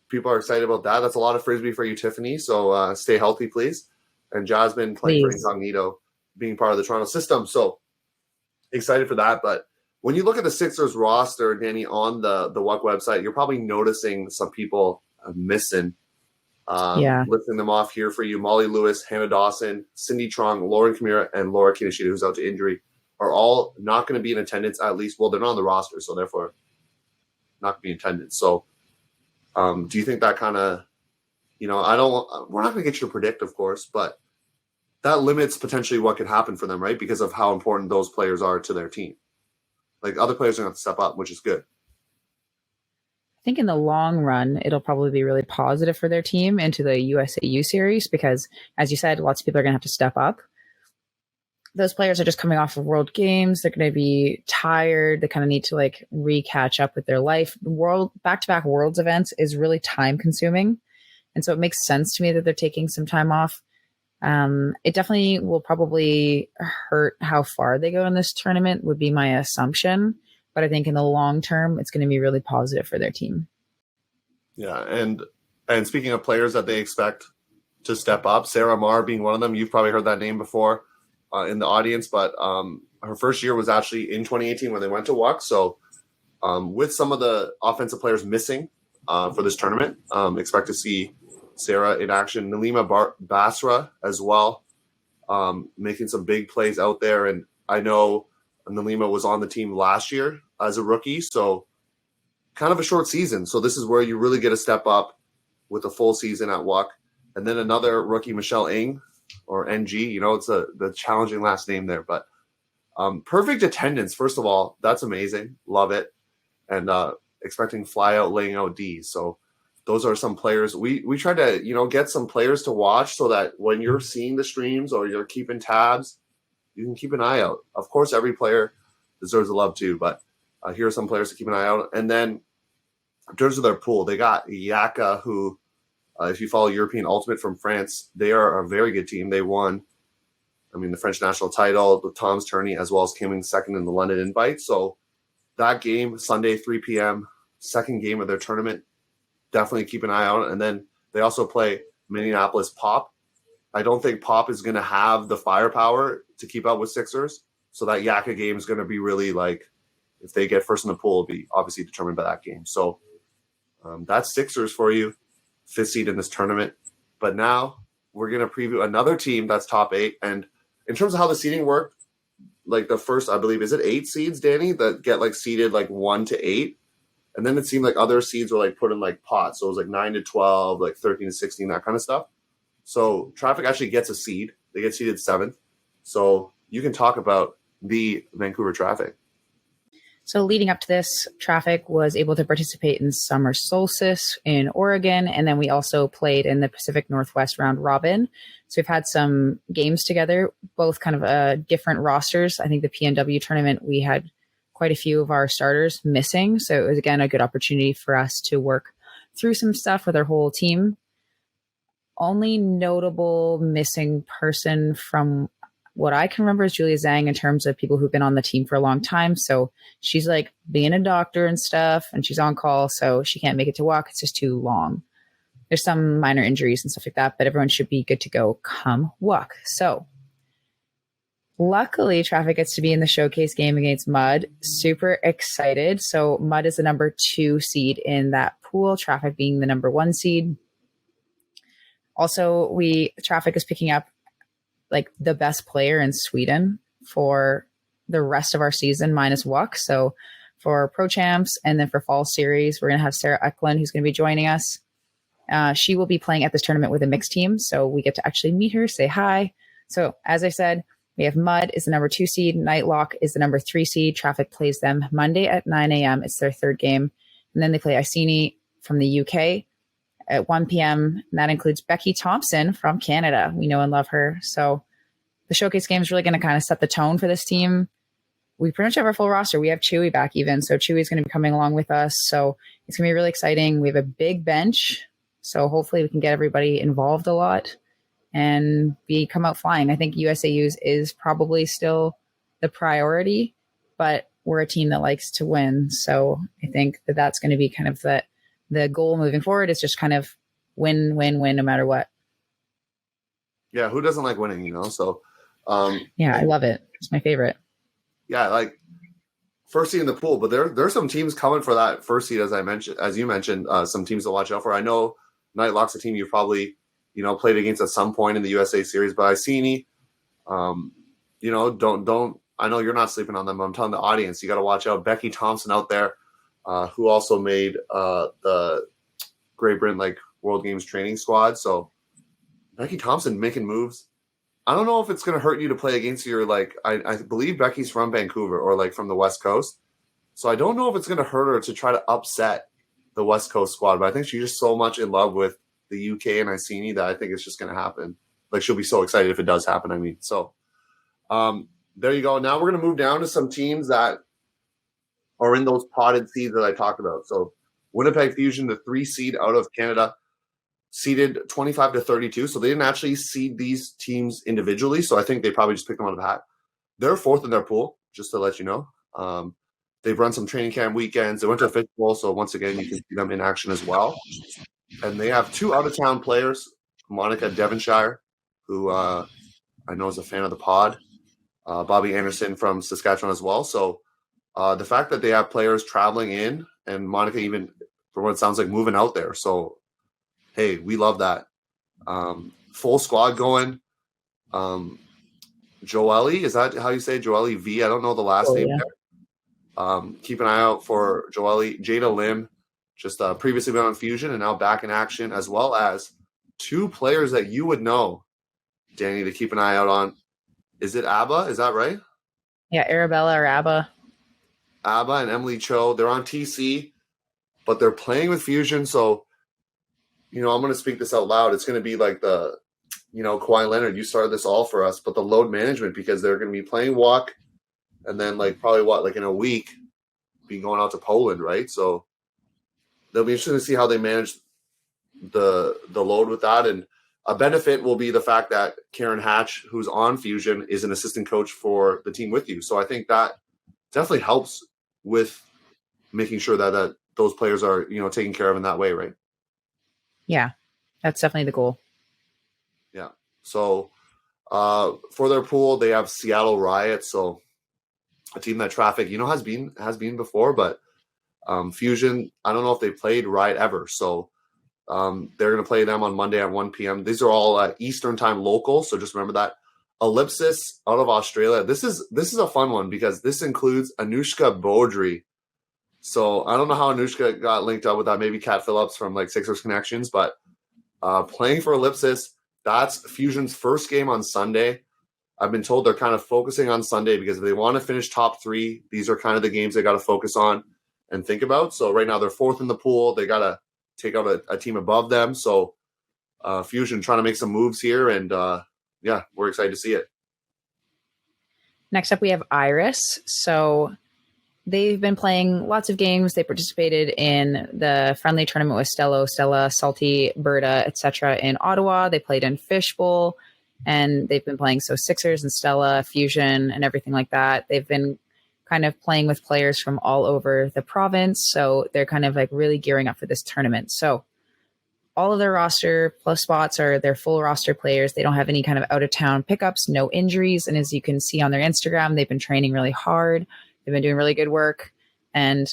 people are excited about that. That's a lot of Frisbee for you, Tiffany, so stay healthy, please. And Jasmine playing for Incognito, being part of the Toronto system, so excited for that. But when you look at the Sixers roster, Danie, on the WUCC website, you're probably noticing some people missing. Listing them off here for you. Molly Lewis, Hannah Dawson, Cindy Trong, Lauren Kamira, and Laura Kinishida, who's out to injury, are all not going to be in attendance at least. Well, they're not on the roster, so therefore not going to be in attendance. So do you think that kind of, we're not going to get you to predict, of course, but that limits potentially what could happen for them, right? Because of how important those players are to their team. Like other players are going to have to step up, which is good. I think in the long run, it'll probably be really positive for their team into the USAU series because, as you said, lots of people are going to have to step up. Those players are just coming off of World Games. They're going to be tired. They kind of need to re-catch up with their life. Back-to-back Worlds events is really time-consuming. And so it makes sense to me that they're taking some time off. It definitely will probably hurt how far they go in this tournament would be my assumption. But I think in the long term, it's going to be really positive for their team. Yeah, and speaking of players that they expect to step up, Sarah Marr being one of them. You've probably heard that name before in the audience, but her first year was actually in 2018 when they went to WUCC. So with some of the offensive players missing for this tournament, expect to see Sarah in action. Nalima Basra as well, making some big plays out there. And I know Nalima was on the team last year as a rookie, so kind of a short season. So this is where you really get a step up with a full season at WUCC. And then another rookie, Michelle Ng, or NG, it's the challenging last name there. But perfect attendance, first of all. That's amazing. Love it. And expecting fly out, laying out Ds. So those are some players. We try to, get some players to watch so that when you're seeing the streams or you're keeping tabs, you can keep an eye out. Of course, every player deserves the love too, but here are some players to keep an eye out. And then in terms of their pool, they got Yaka, who, if you follow European Ultimate from France, they are a very good team. They won, the French national title, the Tom's tourney, as well as coming second in the London Invite. So that game, Sunday, 3 p.m., second game of their tournament, definitely keep an eye out. And then they also play Minneapolis Pop. I don't think Pop is going to have the firepower to keep up with Sixers. So that Yaka game is going to be really if they get first in the pool, it'll be obviously determined by that game. So that's Sixers for you, 5th seed in this tournament. But now we're going to preview another team that's top 8. And in terms of how the seeding worked, the first, I believe, is it 8 seeds, Danie, that get seeded 1 to 8? And then it seemed like other seeds were put in pots. So it was 9 to 12, 13 to 16, that kind of stuff. So Traffic actually gets a seed. They get seeded 7th. So you can talk about the Vancouver Traffic. So leading up to this, Traffic was able to participate in Summer Solstice in Oregon, and then we also played in the Pacific Northwest round robin. So we've had some games together, both kind of different rosters. I think the PNW tournament, we had quite a few of our starters missing. So it was, again, a good opportunity for us to work through some stuff with our whole team. Only notable missing person from what I can remember is Julia Zhang in terms of people who've been on the team for a long time. So she's being a doctor and stuff, and she's on call, so she can't make it to WUCC. It's just too long. There's some minor injuries and stuff like that, but everyone should be good to go come WUCC. So luckily, Traffic gets to be in the showcase game against Mud. Super excited. So Mud is the number 2 seed in that pool, Traffic being the number 1 seed. Also, Traffic is picking up the best player in Sweden for the rest of our season minus WUCC. So for Pro Champs and then for Fall Series, we're going to have Sarah Eklund, who's going to be joining us. She will be playing at this tournament with a mixed team, so we get to actually meet her, say hi. So as I said, we have Mud is the number 2 seed. Nightlock is the number 3 seed. Traffic plays them Monday at 9 a.m. It's their third game. And then they play Iceni from the UK at 1 p.m. And that includes Becky Thompson from Canada. We know and love her. So the showcase game is really going to kind of set the tone for this team. We pretty much have our full roster. We have Chewy back even. So Chewy's going to be coming along with us. So it's going to be really exciting. We have a big bench. So hopefully we can get everybody involved a lot and come out flying. I think USAU's is probably still the priority, but we're a team that likes to win. So I think that that's going to be kind of the goal moving forward, is just kind of win, no matter what. Yeah, who doesn't like winning, So yeah, I love it. It's my favorite. Yeah, like first seed in the pool, but there's some teams coming for that first seed, as you mentioned, some teams to watch out for. I know Nightlock's a team you've probably played against at some point in the USA series, but Iceni, don't. I know you're not sleeping on them, but I'm telling the audience, you got to watch out. Becky Thompson out there, who also made the Great Britain World Games training squad. So Becky Thompson making moves. I don't know if it's going to hurt you to play against your I believe Becky's from Vancouver or from the West Coast. So I don't know if it's going to hurt her to try to upset the West Coast squad, but I think she's just so much in love with the UK and Iceni that I think it's just going to happen. She'll be so excited if it does happen. So there you go. Now we're going to move down to some teams that are in those potted seeds that I talked about. So Winnipeg Fusion, the 3 seed out of Canada, seeded 25-32. So they didn't actually seed these teams individually. So I think they probably just picked them out of the hat. They're 4th in their pool, just to let you know. They've run some training camp weekends. They went to a fishbowl. So once again, you can see them in action as well. And they have 2 out-of-town players, Monica Devonshire, who I know is a fan of the pod, Bobby Anderson from Saskatchewan as well. So the fact that they have players traveling in, and Monica even, for what it sounds like, moving out there. So, hey, we love that. Full squad going. Joelle, is that how you say Joelle V? I don't know the last name there. Keep an eye out for Joelle. Jada Lim, just previously been on Fusion and now back in action, as well as 2 players that you would know, Danie, to keep an eye out on. Is it Abba? Is that right? Yeah, Arabella or Abba. Abba and Emily Cho. They're on TC, but they're playing with Fusion. So, I'm going to speak this out loud. It's going to be like the, Kawhi Leonard, you started this all for us, but the load management, because they're going to be playing WUCC and then probably in a week be going out to Poland, right? So they'll be interesting to see how they manage the load with that. And a benefit will be the fact that Karen Hatch, who's on Fusion, is an assistant coach for the team with you. So I think that definitely helps with making sure that those players are, taken care of in that way, right? Yeah, that's definitely the goal. Yeah. So for their pool, they have Seattle Riot. So a team that Traffic, has been before, but Fusion, I don't know if they played Riot ever. So they're going to play them on Monday at 1 p.m. These are all Eastern time local. So just remember that. Ellipsis out of Australia. This is a fun one because this includes Anushka Beaudry. So I don't know how Anushka got linked up with that. Maybe Kat Phillips from Sixers Connections, but playing for Ellipsis, that's Fusion's first game on Sunday. I've been told they're kind of focusing on Sunday because if they want to finish top 3, these are kind of the games they got to focus on and think about. So right now they're 4th in the pool. They got to take out a team above them. So Fusion trying to make some moves here, and yeah, we're excited to see it. Next up, we have Iris. So they've been playing lots of games. They participated in the friendly tournament with Stella, Salty, Berta, etc. in Ottawa. They played in Fishbowl, and they've been playing Sixers and Stella, Fusion, and everything like that. They've been kind of playing with players from all over the province, so they're kind of really gearing up for this tournament. So all of their roster plus spots are their full roster players. They don't have any kind of out-of-town pickups, no injuries. And as you can see on their Instagram, they've been training really hard. They've been doing really good work. And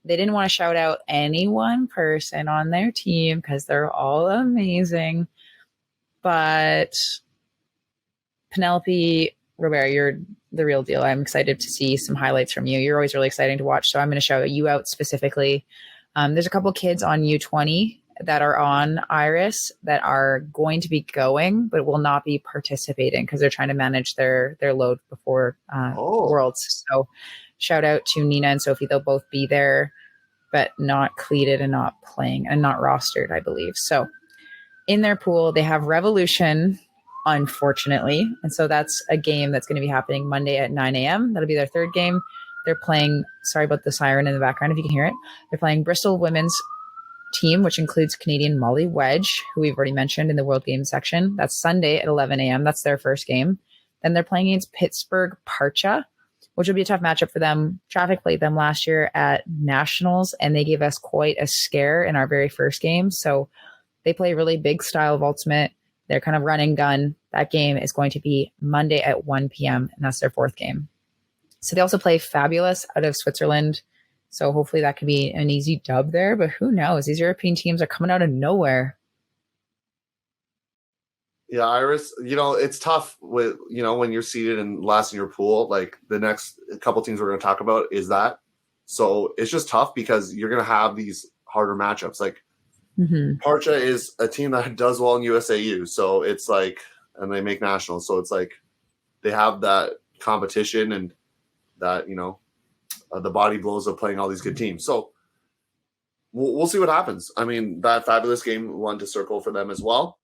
they didn't want to shout out any one person on their team because they're all amazing. But Penelope Robert, you're the real deal. I'm excited to see some highlights from you. You're always really exciting to watch. So I'm going to shout you out specifically. There's a couple kids on U20 that are on Iris that are going to be going, but will not be participating because they're trying to manage their load before Worlds. So shout out to Nina and Sophie. They'll both be there, but not cleated and not playing and not rostered, I believe. So in their pool, they have Revolution, unfortunately. And so that's a game that's going to be happening Monday at 9 a.m. That'll be their third game. They're playing, sorry about the siren in the background if you can hear it. They're playing Bristol Women's team, which includes Canadian Molly Wedge, who we've already mentioned in the World Games section. That's Sunday at 11 a.m. That's their first game. Then they're playing against Pittsburgh Parcha, which will be a tough matchup for them. Traffic played them last year at Nationals, and they gave us quite a scare in our very first game. So they play a really big style of Ultimate. They're kind of run and gun. That game is going to be Monday at 1 p.m., and that's their fourth game. So they also play Fabulous out of Switzerland. So hopefully that could be an easy dub there, but who knows? These European teams are coming out of nowhere. Yeah, Iris, it's tough with, when you're seated and last in your pool, like the next couple teams we're going to talk about is that. So it's just tough because you're going to have these harder matchups. Like Parcha is a team that does well in USAU. So it's like, and they make nationals. So it's like they have that competition and that, the body blows of playing all these good teams. So we'll see what happens. I mean, that Fabulous game, one to circle for them as well.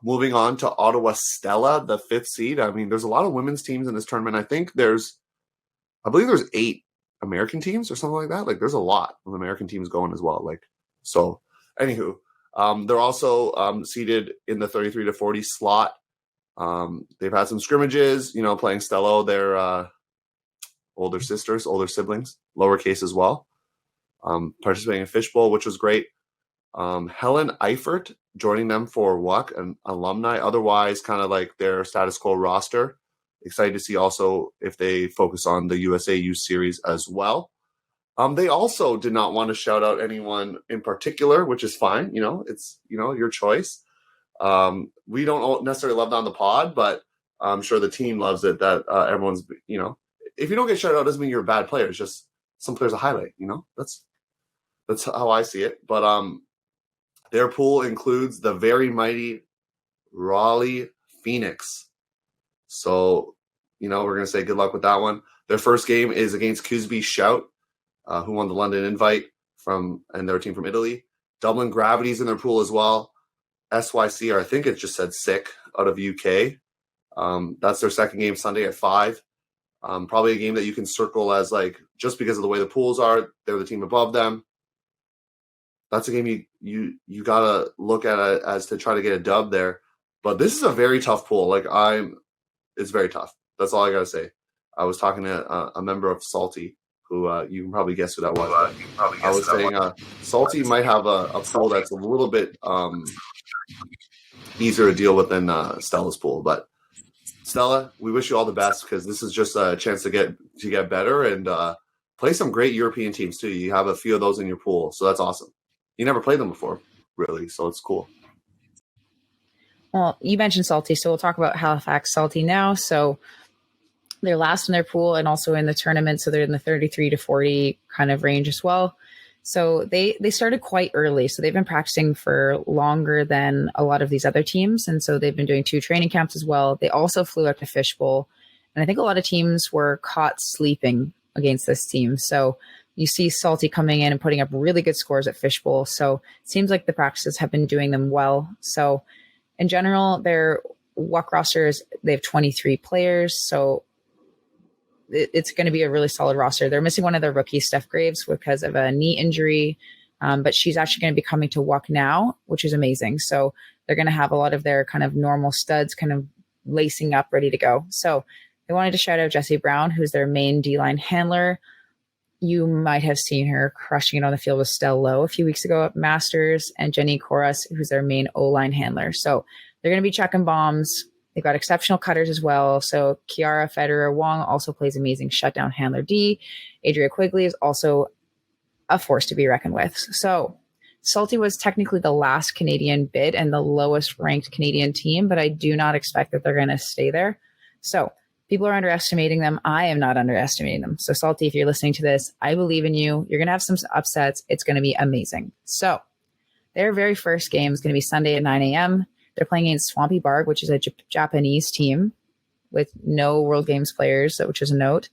Moving on to Ottawa Stella, the 5th seed. I mean, there's a lot of women's teams in this tournament. I believe there's 8 American teams or something like that. Like, there's a lot of American teams going as well. Like, so anywho, they're also seated in the 33 to 40 slot. They've had some scrimmages, playing Stello, their older siblings, lowercase as well. Participating in Fishbowl, which was great. Helen Eifert joining them for WUCC, an alumni. Otherwise, kind of like their status quo roster. Excited to see also if they focus on the USAU series as well. They also did not want to shout out anyone in particular, which is fine. It's your choice. We don't necessarily love that on the pod, but I'm sure the team loves it that everyone's, if you don't get shouted out, doesn't mean you're a bad player. It's just some players a highlight, that's how I see it. But their pool includes the very mighty Raleigh Phoenix. So, we're going to say good luck with that one. Their first game is against Cusby Shout, who won the London invite and their team from Italy. Dublin Gravity's in their pool as well. SYC, or I think it just said sick, out of UK. That's their second game Sunday at 5. Probably a game that you can circle as like, just because of the way the pools are, they're the team above them. That's a game you gotta look at it as to try to get a dub there. But this is a very tough pool. It's very tough. That's all I gotta say. I was talking to a member of Salty, who you can probably guess who that was. I was saying Salty might have a pool that's a little bit easier to deal with than Stella's pool. But Stella, we wish you all the best because this is just a chance to get better and play some great European teams too. You have a few of those in your pool, so that's awesome. You never played them before, really, so it's cool. Well, you mentioned Salty, so we'll talk about Halifax Salty now. So they're last in their pool and also in the tournament, so they're in the 33 to 40 kind of range as well. So they started quite early, so they've been practicing for longer than a lot of these other teams, and so they've been doing 2 training camps as well. They also flew out to Fishbowl, and I think a lot of teams were caught sleeping against this team. So you see Salty coming in and putting up really good scores at Fishbowl. So it seems like the practices have been doing them well. So in general, their WUCC rosters, they have 23 players. So it's going to be a really solid roster. They're missing one of their rookies, Steph Graves, because of a knee injury. But she's actually going to be coming to WUCC now, which is amazing. So they're going to have a lot of their kind of normal studs kind of lacing up, ready to go. So they wanted to shout out Jessie Brown, who's their main D-line handler. You might have seen her crushing it on the field with Stell Lowe a few weeks ago at Masters, and Jenny Koras, who's their main O-line handler. So they're going to be chucking bombs. They've got exceptional cutters as well. So Kiara Federer Wong also plays amazing shutdown handler D. Adria Quigley is also a force to be reckoned with. So Salty was technically the last Canadian bid and the lowest ranked Canadian team, but I do not expect that they're going to stay there. So people are underestimating them. I am not underestimating them. So Salty, if you're listening to this, I believe in you. You're going to have some upsets. It's going to be amazing. So Their very first game is going to be Sunday at 9 a.m. They're playing against Swampy Barg, which is a Japanese team with no World Games players, which is a note.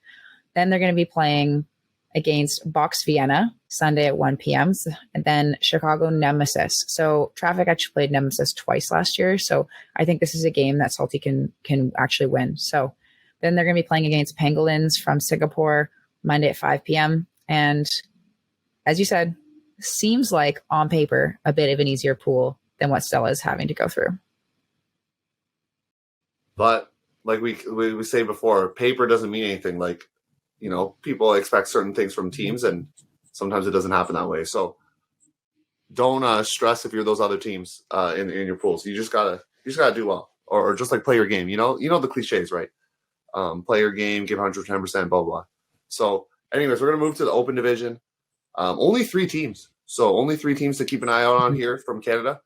Then they're going to be playing against Box Vienna Sunday at 1 p.m. and then Chicago Nemesis. So Traffic actually played Nemesis twice last year. So I think this is a game that Salty can actually win. So then they're going to be playing against Pangolins from Singapore Monday at 5 p.m. And as you said, seems like on paper a bit of an easier pool than what Stella is having to go through. But like we say before, paper doesn't mean anything. Like, you know, people expect certain things from teams, and sometimes it doesn't happen that way. So don't stress if you're those other teams in your pools. You just gotta do well, or just like play your game. You know the cliches, right? Play your game, give 110%, blah blah. So, anyways, we're gonna move to the Open Division. Only 3 teams, so only 3 teams to keep an eye out on here from Canada.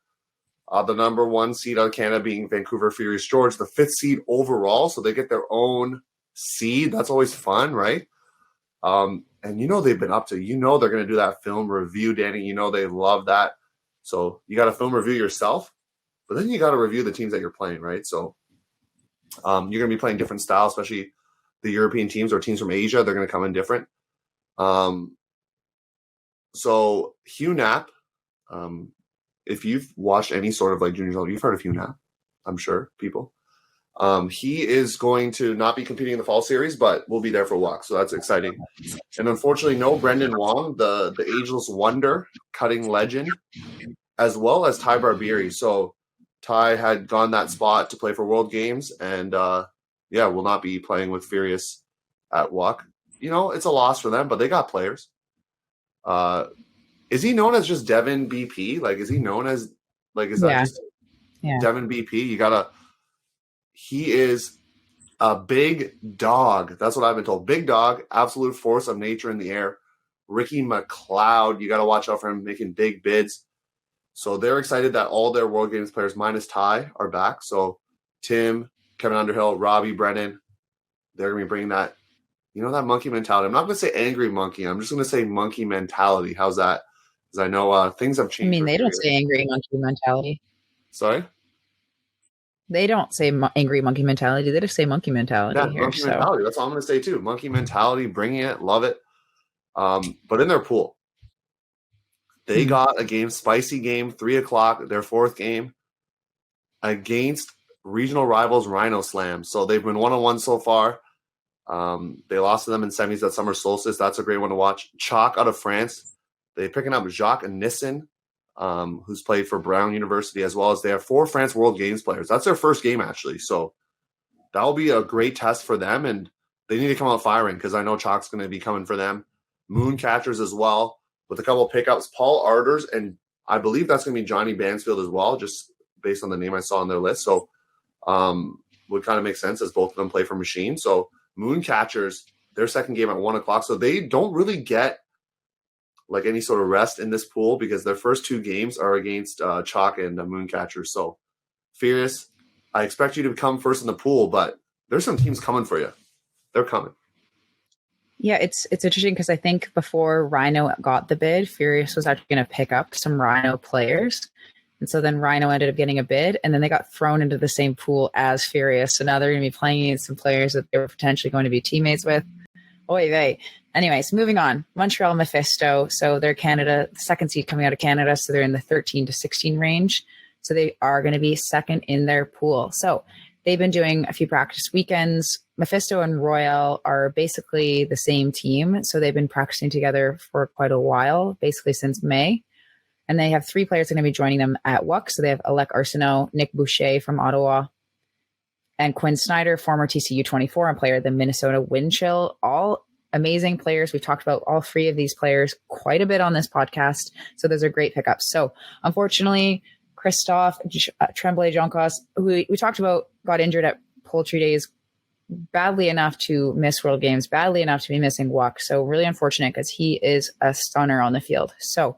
The number 1 seed out of Canada being Vancouver Furious George, the 5th seed overall, so they get their own seed. That's always fun, right? And they've been up to, they're going to do that film review, Danie. They love that. So you got to film review yourself, but then you got to review the teams that you're playing, right? So you're going to be playing different styles, especially the European teams or teams from Asia. They're going to come in different. So Hugh Knapp, if you've watched any sort of like juniors, you've heard of Hugh Knapp, I'm sure, people. He is going to not be competing in the fall series, but will be there for WUCC, so that's exciting. And unfortunately, no Brendan Wong, the ageless wonder, cutting legend, as well as Ty Barbieri. So Ty had gone that spot to play for World Games, and will not be playing with Furious at WUCC. It's a loss for them, but they got players. Is he known as just Devin BP? Like, is he known as, like, is that just Devin BP? He is a big dog. That's what I've been told. Big dog, absolute force of nature in the air. Ricky McLeod, you got to watch out for him making big bids. So they're excited that all their World Games players minus Ty are back. So Tim, Kevin Underhill, Robbie, Brennan, they're going to be bringing that, that monkey mentality. I'm not going to say angry monkey. I'm just going to say monkey mentality. How's that? Because I know things have changed. I mean, they don't say angry monkey mentality. Sorry? They don't say angry monkey mentality. They just say monkey mentality. Yeah, monkey mentality. That's all I'm going to say too. Monkey mentality, bringing it, love it. But in their pool, they got a game, spicy game, 3:00, their 4th game against regional rivals Rhino Slam. So they've been 1-1 so far. They lost to them in semis at Summer Solstice. That's a great one to watch. Chalk out of France. They're picking up Jacques Nissen, who's played for Brown University, as well as they have 4 France World Games players. That's their first game, actually. So that will be a great test for them, and they need to come out firing because I know Chalk's going to be coming for them. Mooncatchers as well, with a couple of pickups. Paul Arders, and I believe that's going to be Johnny Bansfield as well, just based on the name I saw on their list. So would kind of make sense as both of them play for Machine. So Mooncatchers, their second game at 1:00. So they don't really get like any sort of rest in this pool because their first 2 games are against Chalk and Mooncatchers. So Furious, I expect you to come first in the pool, but there's some teams coming for you. They're coming. Yeah, it's interesting because I think before Rhino got the bid, Furious was actually going to pick up some Rhino players. And so then Rhino ended up getting a bid, and then they got thrown into the same pool as Furious. So now they're going to be playing against some players that they were potentially going to be teammates with. Oy vey. Anyways, moving on. Montreal Mephisto. So they're Canada, the 2nd seed coming out of Canada. So they're in the 13 to 16 range. So they are going to be 2nd in their pool. So they've been doing a few practice weekends. Mephisto and Royal are basically the same team. So they've been practicing together for quite a while, basically since May. And they have 3 players going to be joining them at WUCC. So they have Alec Arsenault, Nick Boucher from Ottawa, and Quinn Snyder, former TCU 24 and player of the Minnesota Windchill. All amazing players. We've talked about all 3 of these players quite a bit on this podcast. So those are great pickups. So unfortunately, Christophe Tremblay-Joncas, who we talked about, got injured at Poultry Days badly enough to miss World Games, badly enough to be missing WUCC. So really unfortunate because he is a stunner on the field. So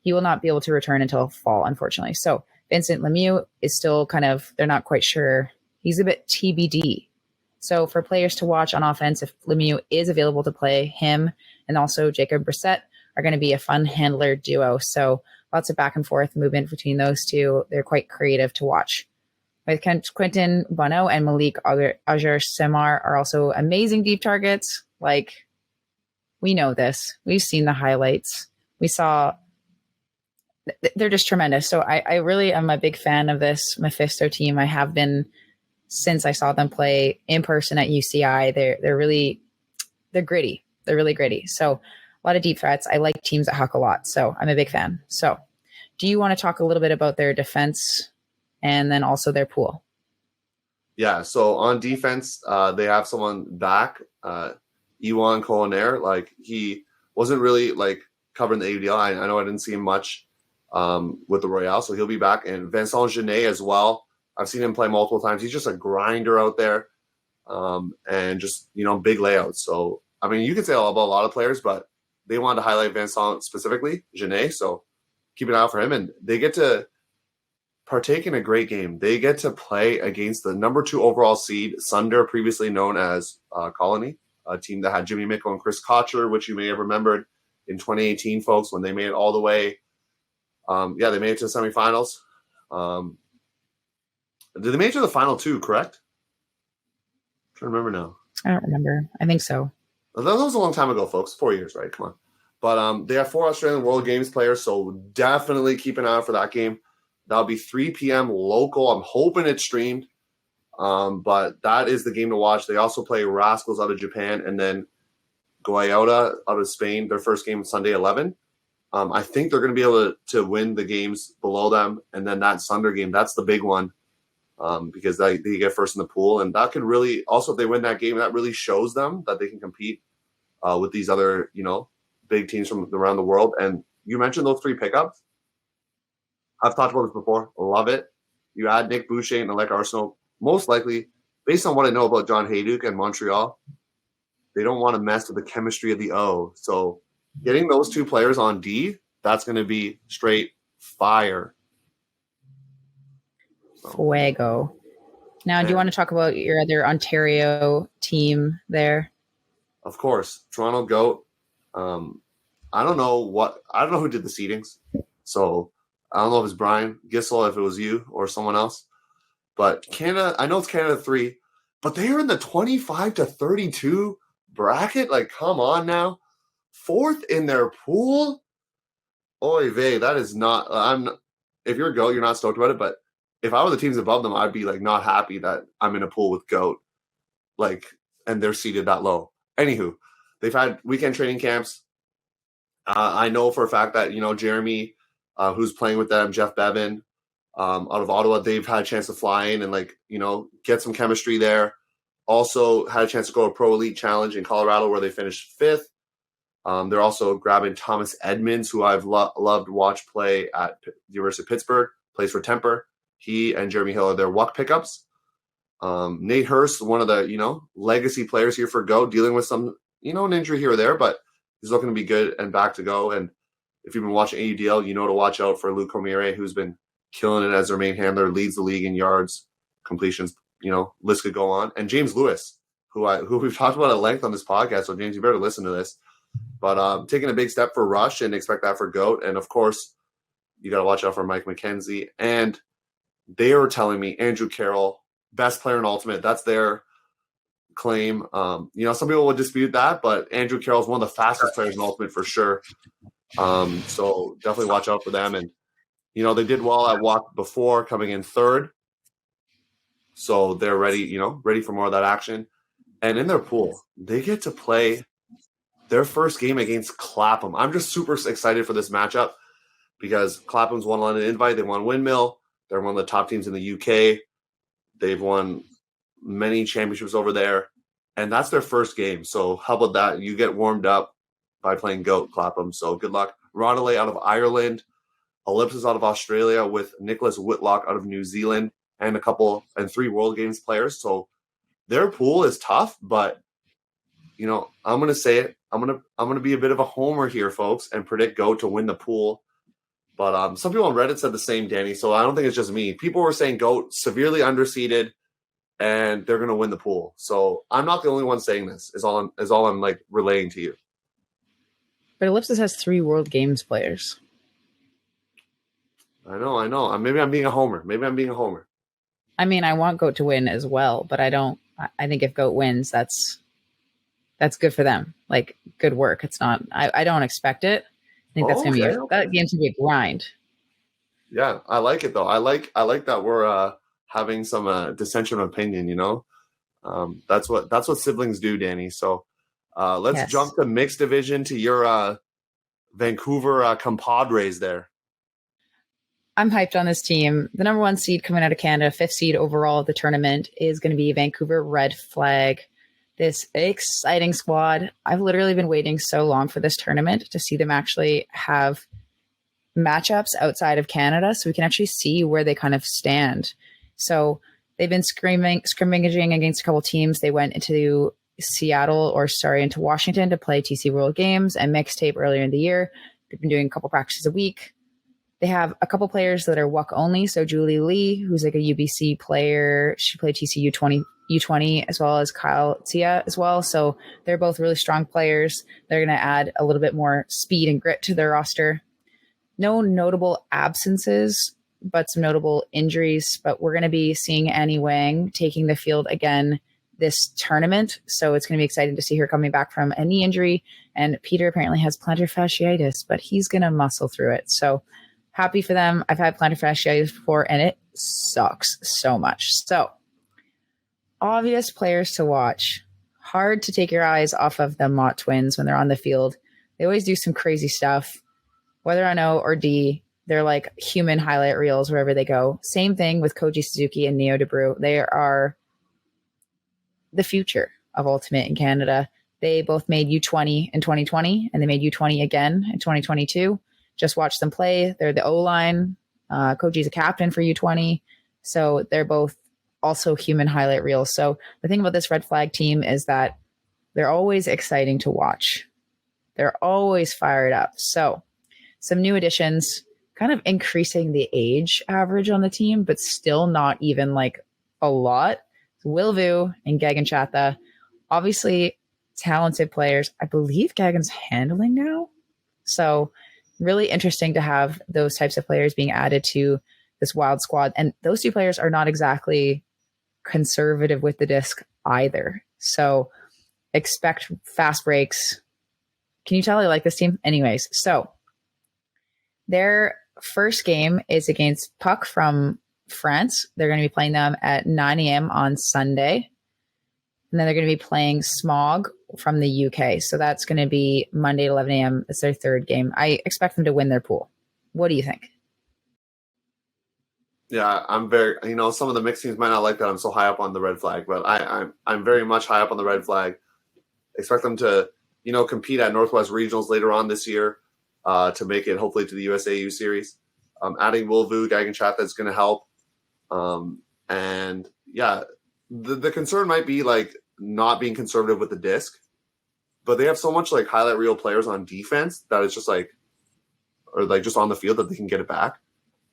he will not be able to return until fall, unfortunately. So Vincent Lemieux is still they're not quite sure. He's a bit TBD. So for players to watch on offense, if Lemieux is available to play, him and also Jacob Brissett are going to be a fun handler duo. So lots of back and forth movement between those two. They're quite creative to watch. With Quentin Bono and Malik Ajar-Semar are also amazing deep targets. Like, we know this. We've seen the highlights. We saw they're just tremendous. So I really am a big fan of this Mephisto team. I have been since I saw them play in person at UCI. They're gritty. They're really gritty. So a lot of deep threats. I like teams that huck a lot. So I'm a big fan. So do you want to talk a little bit about their defense and then also their pool? Yeah. So on defense, they have someone back, Iwan Colonaire. Like, he wasn't really like covering the AUDL. I know I didn't see him much with the Royale, so he'll be back. And Vincent Genet as well. I've seen him play multiple times. He's just a grinder out there, and just, big layouts. So, I mean, you can say about a lot of players, but they wanted to highlight Vincent specifically, Genet. So keep an eye out for him. And they get to partake in a great game. They get to play against the number 2 overall seed, Sunder, previously known as Colony, a team that had Jimmy Mickle and Chris Kocher, which you may have remembered in 2018, folks, when they made it all the way. They made it to the semifinals. Did they make it to the final 2, correct? I'm trying to remember now. I don't remember. I think so. That was a long time ago, folks. 4 years, right? Come on. But they have 4 Australian World Games players, so definitely keep an eye out for that game. That'll be 3 p.m. local. I'm hoping it's streamed. But that is the game to watch. They also play Rascals out of Japan and then Guayota out of Spain, their first game Sunday 11. I think they're going to be able to win the games below them. And then that Sunder game, that's the big one, because they get first in the pool. And that could really, also if they win that game, that really shows them that they can compete with these other, big teams from around the world. And you mentioned those 3 pickups. I've talked about this before. Love it. You add Nick Boucher and Alec Arsenault. Most likely, based on what I know about John Hayduke and Montreal, they don't want to mess with the chemistry of the O. So getting those 2 players on D, that's going to be straight fire. Fuego. Now, do you want to talk about your other Ontario team there? Of course. Toronto Goat. I don't know who did the seedings. So I don't know if it's Brian Gissel, if it was you or someone else. But Canada, I know it's Canada 3, but they are in the 25 to 32 bracket. Like, come on now. 4th in their pool? Oy vey, that is not – if you're a Goat, you're not stoked about it. But if I were the teams above them, I'd be, like, not happy that I'm in a pool with Goat. Like, and they're seated that low. Anywho, they've had weekend training camps. I know for a fact that, Jeremy, who's playing with them, Jeff Bevan, out of Ottawa, they've had a chance to fly in and, get some chemistry there. Also had a chance to go to Pro Elite Challenge in Colorado where they finished 5th. They're also grabbing Thomas Edmonds, who I've loved to watch play at the University of Pittsburgh, plays for Temper. He and Jeremy Hill are their WUCC pickups. Nate Hurst, one of the, legacy players here for Go, dealing with some, an injury here or there, but he's looking to be good and back to go. And if you've been watching AUDL, you know to watch out for Luke Comire, who's been killing it as their main handler, leads the league in yards, completions, list could go on. And James Lewis, who we've talked about at length on this podcast. So James, you better listen to this. But taking a big step for Rush and expect that for Goat. And of course, you got to watch out for Mike McKenzie. And they are telling me Andrew Carroll, best player in Ultimate. That's their claim. Some people would dispute that, but Andrew Carroll is one of the fastest players in Ultimate for sure. So definitely watch out for them. And, they did well at WUCC before, coming in 3rd. So they're ready, ready for more of that action. And in their pool, they get to play their first game against Clapham. I'm just super excited for this matchup because Clapham's won London Invite. They won Windmill. They're one of the top teams in the UK. They've won many championships over there. And that's their first game. So how about that? You get warmed up by playing Goat Clapham. So good luck. Rondelay out of Ireland. Ellipsis out of Australia with Nicholas Whitlock out of New Zealand and 3 World Games players. So their pool is tough, but I'm going to say it. I'm going to be a bit of a homer here, folks, and predict Goat to win the pool. But some people on Reddit said the same, Danny. So I don't think it's just me. People were saying Goat severely underseeded, and they're going to win the pool. So I'm not the only one saying this. Is all I'm like relaying to you. But Ellipsis has 3 World Games players. I know. Maybe I'm being a homer. I mean, I want GOAT to win as well, but I think if GOAT wins, that's good for them. Like, good work. It's not, I don't expect it. I think that's going to be, that game's going to be a grind. Yeah, I like it though. I like that we're having some dissension of opinion, you know? That's what siblings do, Danie. So let's jump to mixed division to your Vancouver compadres there. I'm hyped on this team. The number 1 seed coming out of Canada, 5th seed overall of the tournament, is going to be Vancouver Red Flag. This exciting squad. I've literally been waiting so long for this tournament to see them actually have matchups outside of Canada so we can actually see where they kind of stand. So they've been scrimmaging against a couple teams. They went into into Washington to play TC World Games and Mixtape earlier in the year. They've been doing a couple practices a week. They have a couple players that are WUCC only. So Julie Lee, who's like a UBC player, she played TC U20, as well as Kyle Tia as well. So they're both really strong players. They're going to add a little bit more speed and grit to their roster. No notable absences, but some notable injuries. But we're going to be seeing Annie Wang taking the field again this tournament. So it's going to be exciting to see her coming back from a knee injury. And Peter apparently has plantar fasciitis, but he's going to muscle through it. So happy for them. I've had plantar fasciitis before, and it sucks so much. So obvious players to watch. Hard to take your eyes off of the Mott twins when they're on the field. They always do some crazy stuff. Whether on O or D, they're like human highlight reels wherever they go. Same thing with Koji Suzuki and Neo DeBrew. They are the future of Ultimate in Canada. They both made U20 in 2020, and they made U20 again in 2022. Just watch them play. They're the O-line. Koji's a captain for U20. So they're both also human highlight reels. So the thing about this Red Flag team is that they're always exciting to watch. They're always fired up. So some new additions, kind of increasing the age average on the team, but still not even like a lot. Will Vu and Gagan Chatha, obviously talented players. I believe Gagan's handling now. So really interesting to have those types of players being added to this wild squad. And those two players are not exactly conservative with the disc either. So expect fast breaks. Can you tell I like this team? Anyways, so their first game is against Puck from France. They're going to be playing them at 9 a.m. on Sunday. And then they're going to be playing Smog from the UK. So that's going to be Monday at 11 a.m. It's their third game. I expect them to win their pool. What do you think? Yeah, I'm very, some of the mixed teams might not like that I'm so high up on the Red Flag, but I'm very much high up on the Red Flag. Expect them to, compete at Northwest Regionals later on this year to make it hopefully to the USAU series. Adding Will Vu, Gagan Chatha is going to help. And yeah, the concern might be like not being conservative with the disc, but they have so much like highlight reel players on defense that it's just like, or like just on the field that they can get it back.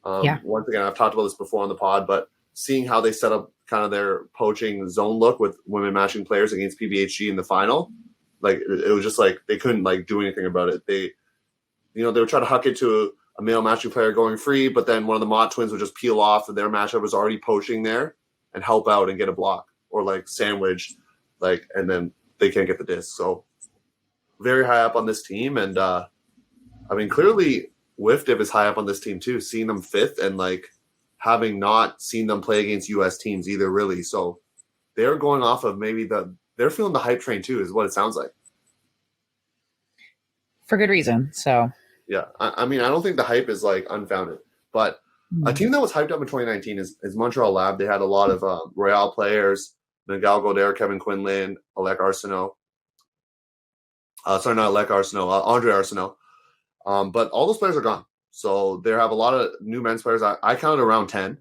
Once again, I've talked about this before on the pod, but seeing how they set up kind of their poaching zone look with women matching players against PBHG in the final, like it was just like they couldn't like do anything about it. They would try to huck it to a male matching player going free, but then one of the Mott twins would just peel off and their matchup was already poaching there and help out and get a block or like sandwich, like, and then they can't get the disc. So very high up on this team. And clearly WIFDIV is high up on this team too, seeing them fifth and like having not seen them play against US teams either really. So they're going off of they're feeling the hype train too, is what it sounds like. For good reason. So yeah, I don't think the hype is like unfounded, but a team that was hyped up in 2019 is Montreal Lab. They had a lot of Royale players, Miguel Goder, Kevin Quinlan, Alec Arsenault. Not Alec Arsenault, Andre Arsenault. But all those players are gone. So they have a lot of new men's players. I counted around 10,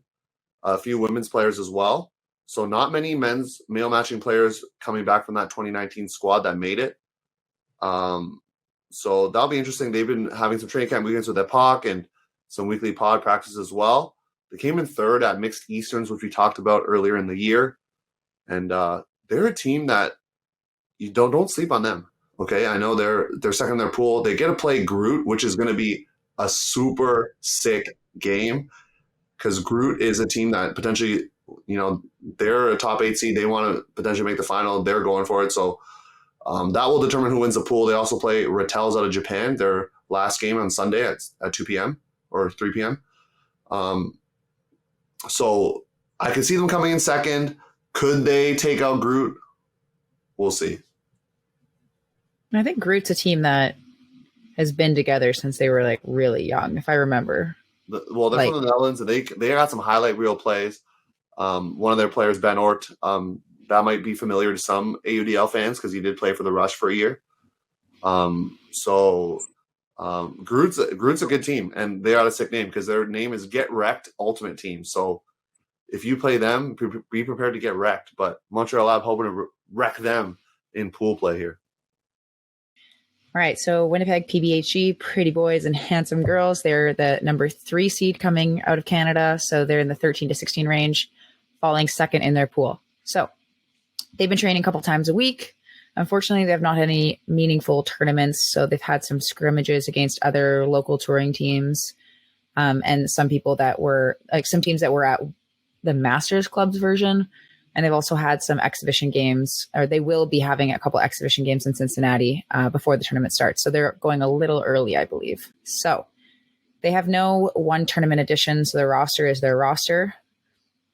a few women's players as well. So not many male matching players coming back from that 2019 squad that made it. So that'll be interesting. They've been having some training camp weekends with Epoch and some weekly pod practices as well. They came in third at Mixed Easterns, which we talked about earlier in the year. And they're a team that you don't sleep on them. Okay, I know they're second in their pool. They get to play Groot, which is going to be a super sick game because Groot is a team that potentially, they're a top 8 seed. They want to potentially make the final. They're going for it. So that will determine who wins the pool. They also play Ratels out of Japan, their last game on Sunday at 2 p.m. or 3 p.m. So I could see them coming in second. Could they take out Groot? We'll see. I think Groot's a team that has been together since they were like really young, if I remember. They're from the Netherlands, and they got some highlight reel plays. One of their players, Ben Ort, that might be familiar to some AUDL fans because he did play for the Rush for a year. Groot's a good team, and they are a sick name because their name is Get Wrecked Ultimate Team. So if you play them, be prepared to get wrecked. But Montreal Lab hoping to wreck them in pool play here. All right, so Winnipeg PBHG, Pretty Boys and Handsome Girls. They're the number 3 seed coming out of Canada, so they're in the 13 to 16 range, falling second in their pool. So they've been training a couple times a week. Unfortunately, they have not had any meaningful tournaments, so they've had some scrimmages against other local touring teams and some teams that were at the Masters Club's version. And they've also had some exhibition games, or they will be having a couple exhibition games in Cincinnati before the tournament starts. So they're going a little early, I believe. So they have no one tournament edition. So their roster is their roster.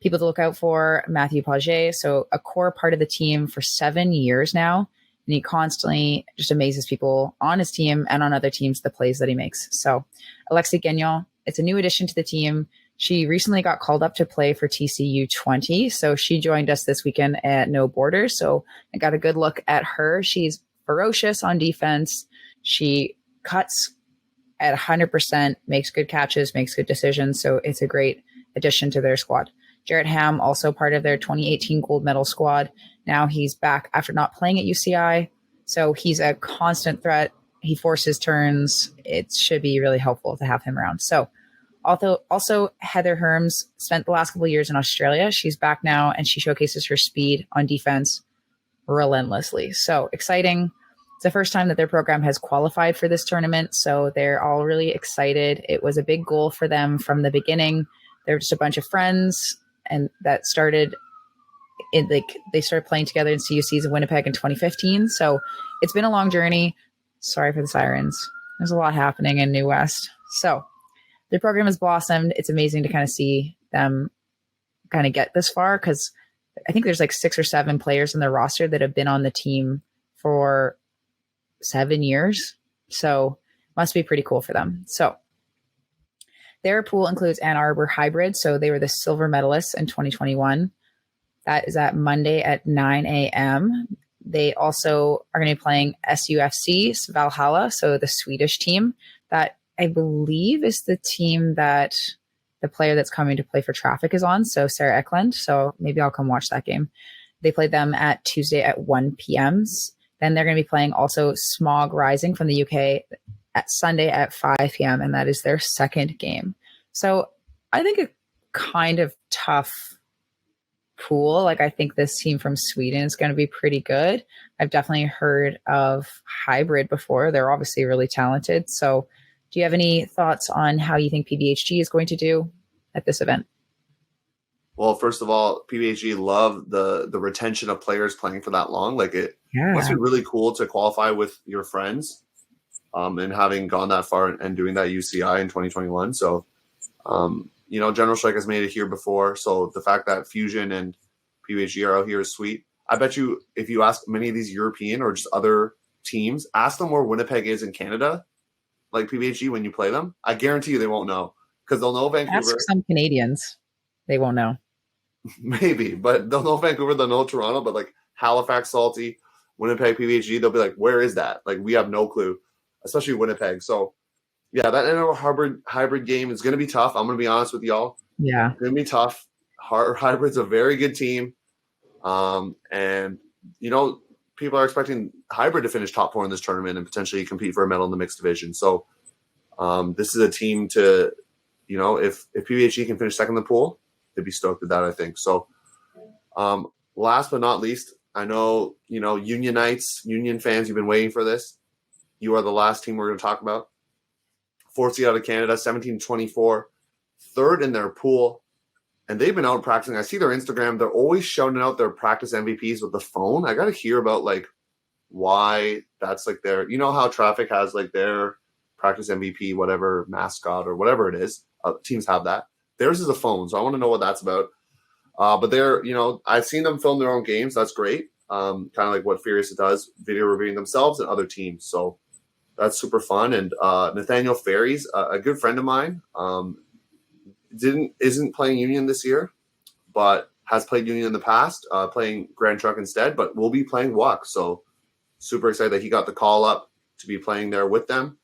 People to look out for: Matthew Paget. So a core part of the team for 7 years now. And he constantly just amazes people on his team and on other teams, the plays that he makes. So Alexis Gagnon, it's a new addition to the team. She recently got called up to play for TCU 20. So she joined us this weekend at No Borders. So I got a good look at her. She's ferocious on defense. She cuts at 100%, makes good catches, makes good decisions. So it's a great addition to their squad. Jarrett Ham, also part of their 2018 gold medal squad. Now he's back after not playing at UCI. So he's a constant threat. He forces turns. It should be really helpful to have him around. So also Heather Herms spent the last couple of years in Australia. She's back now, and she showcases her speed on defense relentlessly. So exciting. It's the first time that their program has qualified for this tournament, so they're all really excited. It was a big goal for them from the beginning. They're just a bunch of friends, and that started they started playing together in CUCs in Winnipeg in 2015. So it's been a long journey. Sorry for the sirens. There's a lot happening in New West. So their program has blossomed. It's amazing to kind of see them kind of get this far, because I think there's like 6 or 7 players in their roster that have been on the team for 7 years. So must be pretty cool for them. So their pool includes Ann Arbor Hybrid. So they were the silver medalists in 2021. That is at Monday at 9 a.m. They also are going to be playing SUFC Valhalla, so the Swedish team that I believe is the team that the player that's coming to play for Traffic is on. So Sarah Eklund. So maybe I'll come watch that game. They played them at Tuesday at 1 p.m. Then they're going to be playing also Smog Rising from the UK at Sunday at 5 p.m. And that is their second game. So I think a kind of tough pool. Like, I think this team from Sweden is going to be pretty good. I've definitely heard of Hybrid before. They're obviously really talented. So do you have any thoughts on how you think PBHG is going to do at this event? Well, first of all, PBHG love the retention of players playing for that long. Like, it must be really cool to qualify with your friends and having gone that far and doing that UCI in 2021. So, General Strike has made it here before. So the fact that Fusion and PBHG are out here is sweet. I bet you if you ask many of these European or just other teams, ask them where Winnipeg is in Canada, like PBHG, when you play them, I guarantee you they won't know, because they'll know Vancouver. Ask some Canadians. They won't know. Maybe, but they'll know Vancouver, they'll know Toronto, but like Halifax, Salty, Winnipeg, PBHG, they'll be like, where is that? Like, we have no clue, especially Winnipeg. So, yeah, that NRL hybrid game is going to be tough. I'm going to be honest with y'all. Yeah. It's going to be tough. Hybrid's a very good team. And, people are expecting Hybrid to finish top 4 in this tournament and potentially compete for a medal in the mixed division. So this is a team to, if PBHG can finish second in the pool, they'd be stoked with that, I think. So last but not least, I know, Unionites, Union fans, you've been waiting for this. You are the last team we're going to talk about. 4th seed out of Canada, 17-24, third in their pool, and they've been out practicing. I see their Instagram. They're always shouting out their practice MVPs with the phone. I got to hear about like why that's like their, you know how Traffic has like their practice MVP, whatever mascot or whatever it is. Teams have that. Theirs is a phone, so I want to know what that's about. But they're, you know, I've seen them film their own games. That's great. Kind of like what Furious does, video reviewing themselves and other teams. So that's super fun. And Nathaniel Ferry's a good friend of mine. Isn't playing Union this year, but has played Union in the past, playing Grand Trunk instead, but will be playing WUCC. So super excited that he got the call up to be playing there with them.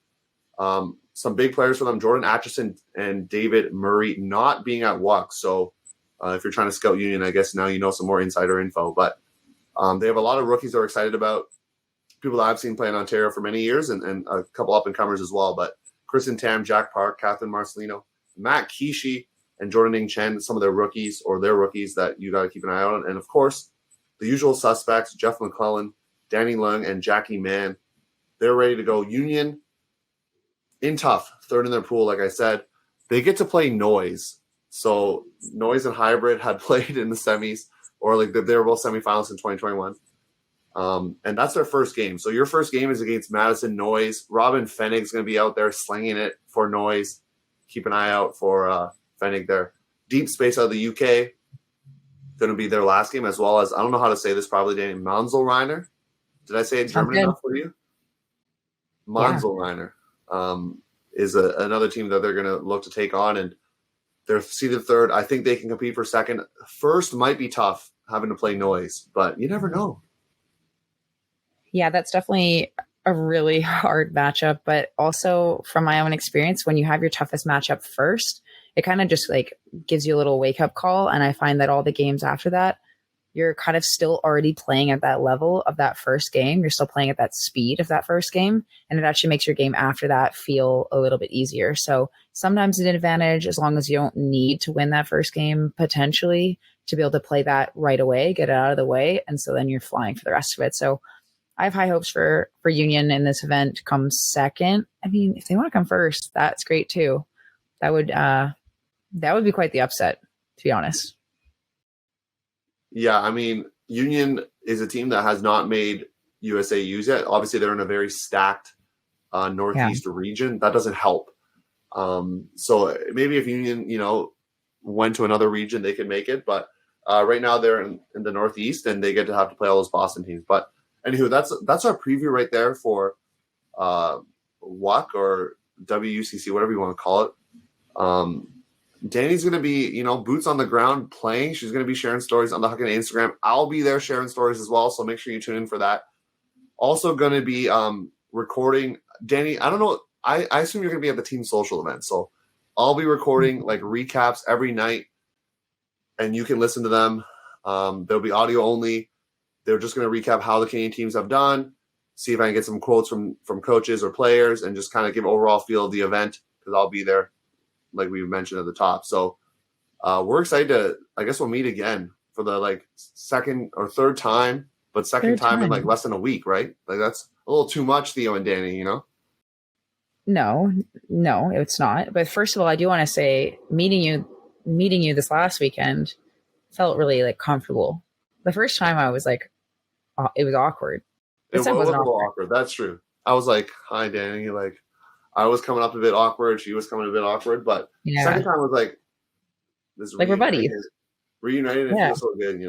Some big players for them, Jordan Atchison and David Murray not being at WUCC. So if you're trying to scout Union, I guess now you know some more insider info. But they have a lot of rookies they're excited about, people that I've seen play in Ontario for many years, and a couple up-and-comers as well. But Kristen Tam, Jack Park, Catherine Marcelino, Matt Kishi, and Jordan Ing Chen, some of their rookies that you got to keep an eye on. And, of course, the usual suspects, Jeff McClellan, Danny Leung, and Jackie Mann. They're ready to go. Union in tough, third in their pool, like I said. They get to play Noise. So Noise and Hybrid had played in the semis, or like they were both semifinalists in 2021. And that's their first game. So your first game is against Madison Noise. Robin Fennig's going to be out there slinging it for Noise. Keep an eye out for Fennig there. Deep Space out of the UK. Going to be their last game, as well as, I don't know how to say this probably, Danny, Manzelreiner. Did I say it German enough for you? Manzelreiner is another team that they're going to look to take on, and they're seeded third. I think they can compete for second. First might be tough having to play Noise, but you never know. Yeah, that's definitely a really hard matchup. But also from my own experience, when you have your toughest matchup first, it kind of just like gives you a little wake up call. And I find that all the games after that, you're kind of still already playing at that level of that first game. You're still playing at that speed of that first game. And it actually makes your game after that feel a little bit easier. So sometimes it's an advantage as long as you don't need to win that first game potentially to be able to play that right away, get it out of the way. And so then you're flying for the rest of it. So I have high hopes for Union in this event to come second. I mean, if they want to come first, that's great too. That would be quite the upset, to be honest. Yeah, I mean, Union is a team that has not made USAUs yet. Obviously, they're in a very stacked Northeast region. That doesn't help. So maybe if Union, went to another region, they could make it. But right now they're in the Northeast, and they get to have to play all those Boston teams. But anywho, that's our preview right there for WUCC or WUCC, whatever you want to call it. Danny's going to be, boots on the ground playing. She's going to be sharing stories on the Huckin Eh Instagram. I'll be there sharing stories as well, so make sure you tune in for that. Also going to be recording. Danie, I don't know. I assume you're going to be at the team social event, so I'll be recording like recaps every night, and you can listen to them. They'll be audio only. They're just going to recap how the Canadian teams have done, see if I can get some quotes from coaches or players, and just kind of give overall feel of the event, because I'll be there, like we mentioned at the top. So we're excited to, I guess we'll meet again for the second or third time, but second time in less than a week, right? Like that's a little too much, Theo and Danie, No, it's not. But first of all, I do want to say meeting you this last weekend felt really comfortable. The first time I was it was awkward. It was a little awkward. That's true. I was like, hi, Danie. I was coming up a bit awkward. She was coming a bit awkward. But second time was this we're buddies. Reunited. It feels so good,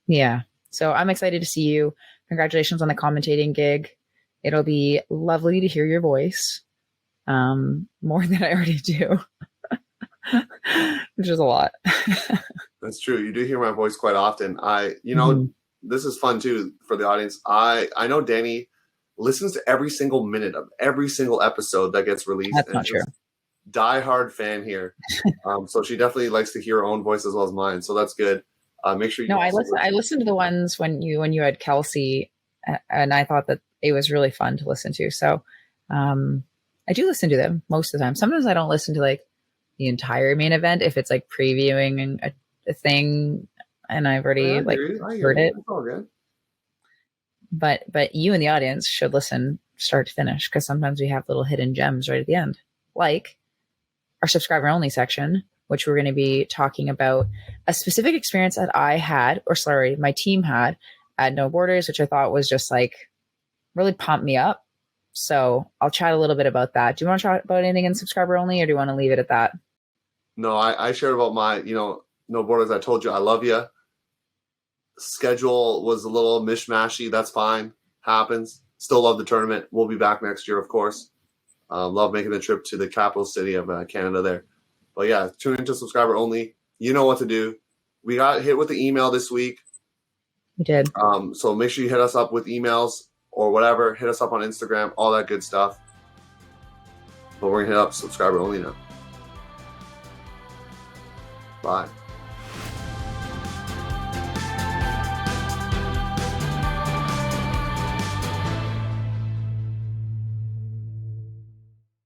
Yeah. So I'm excited to see you. Congratulations on the commentating gig. It'll be lovely to hear your voice. More than I already do. Which is a lot. That's true. You do hear my voice quite often. This is fun too for the audience. I know Danie listens to every single minute of every single episode that gets released. That's not true. Diehard fan here. So she definitely likes to hear her own voice as well as mine. So that's good. Make sure you. No, I listened to the ones when you had Kelsey, and I thought that it was really fun to listen to. So, I do listen to them most of the time. Sometimes I don't listen to the entire main event if it's previewing a thing and I've already heard it. That's all good. But you and the audience should listen start to finish, because sometimes we have little hidden gems right at the end, like our subscriber only section which we're going to be talking about a specific experience that my team had at No Borders, which I thought was just like really pumped me up. So I'll chat a little bit about that. Do you want to chat about anything in subscriber only, or do you want to leave it at that? No, I shared about my, No Borders. I told you I love you. Schedule was a little mishmashy. That's fine. Happens. Still love the tournament. We'll be back next year, of course. Love making the trip to the capital city of Canada there. But yeah, tune into subscriber only. You know what to do. We got hit with the email this week. We did. So make sure you hit us up with emails or whatever. Hit us up on Instagram, all that good stuff. But we're going to hit up subscriber only now. Bye.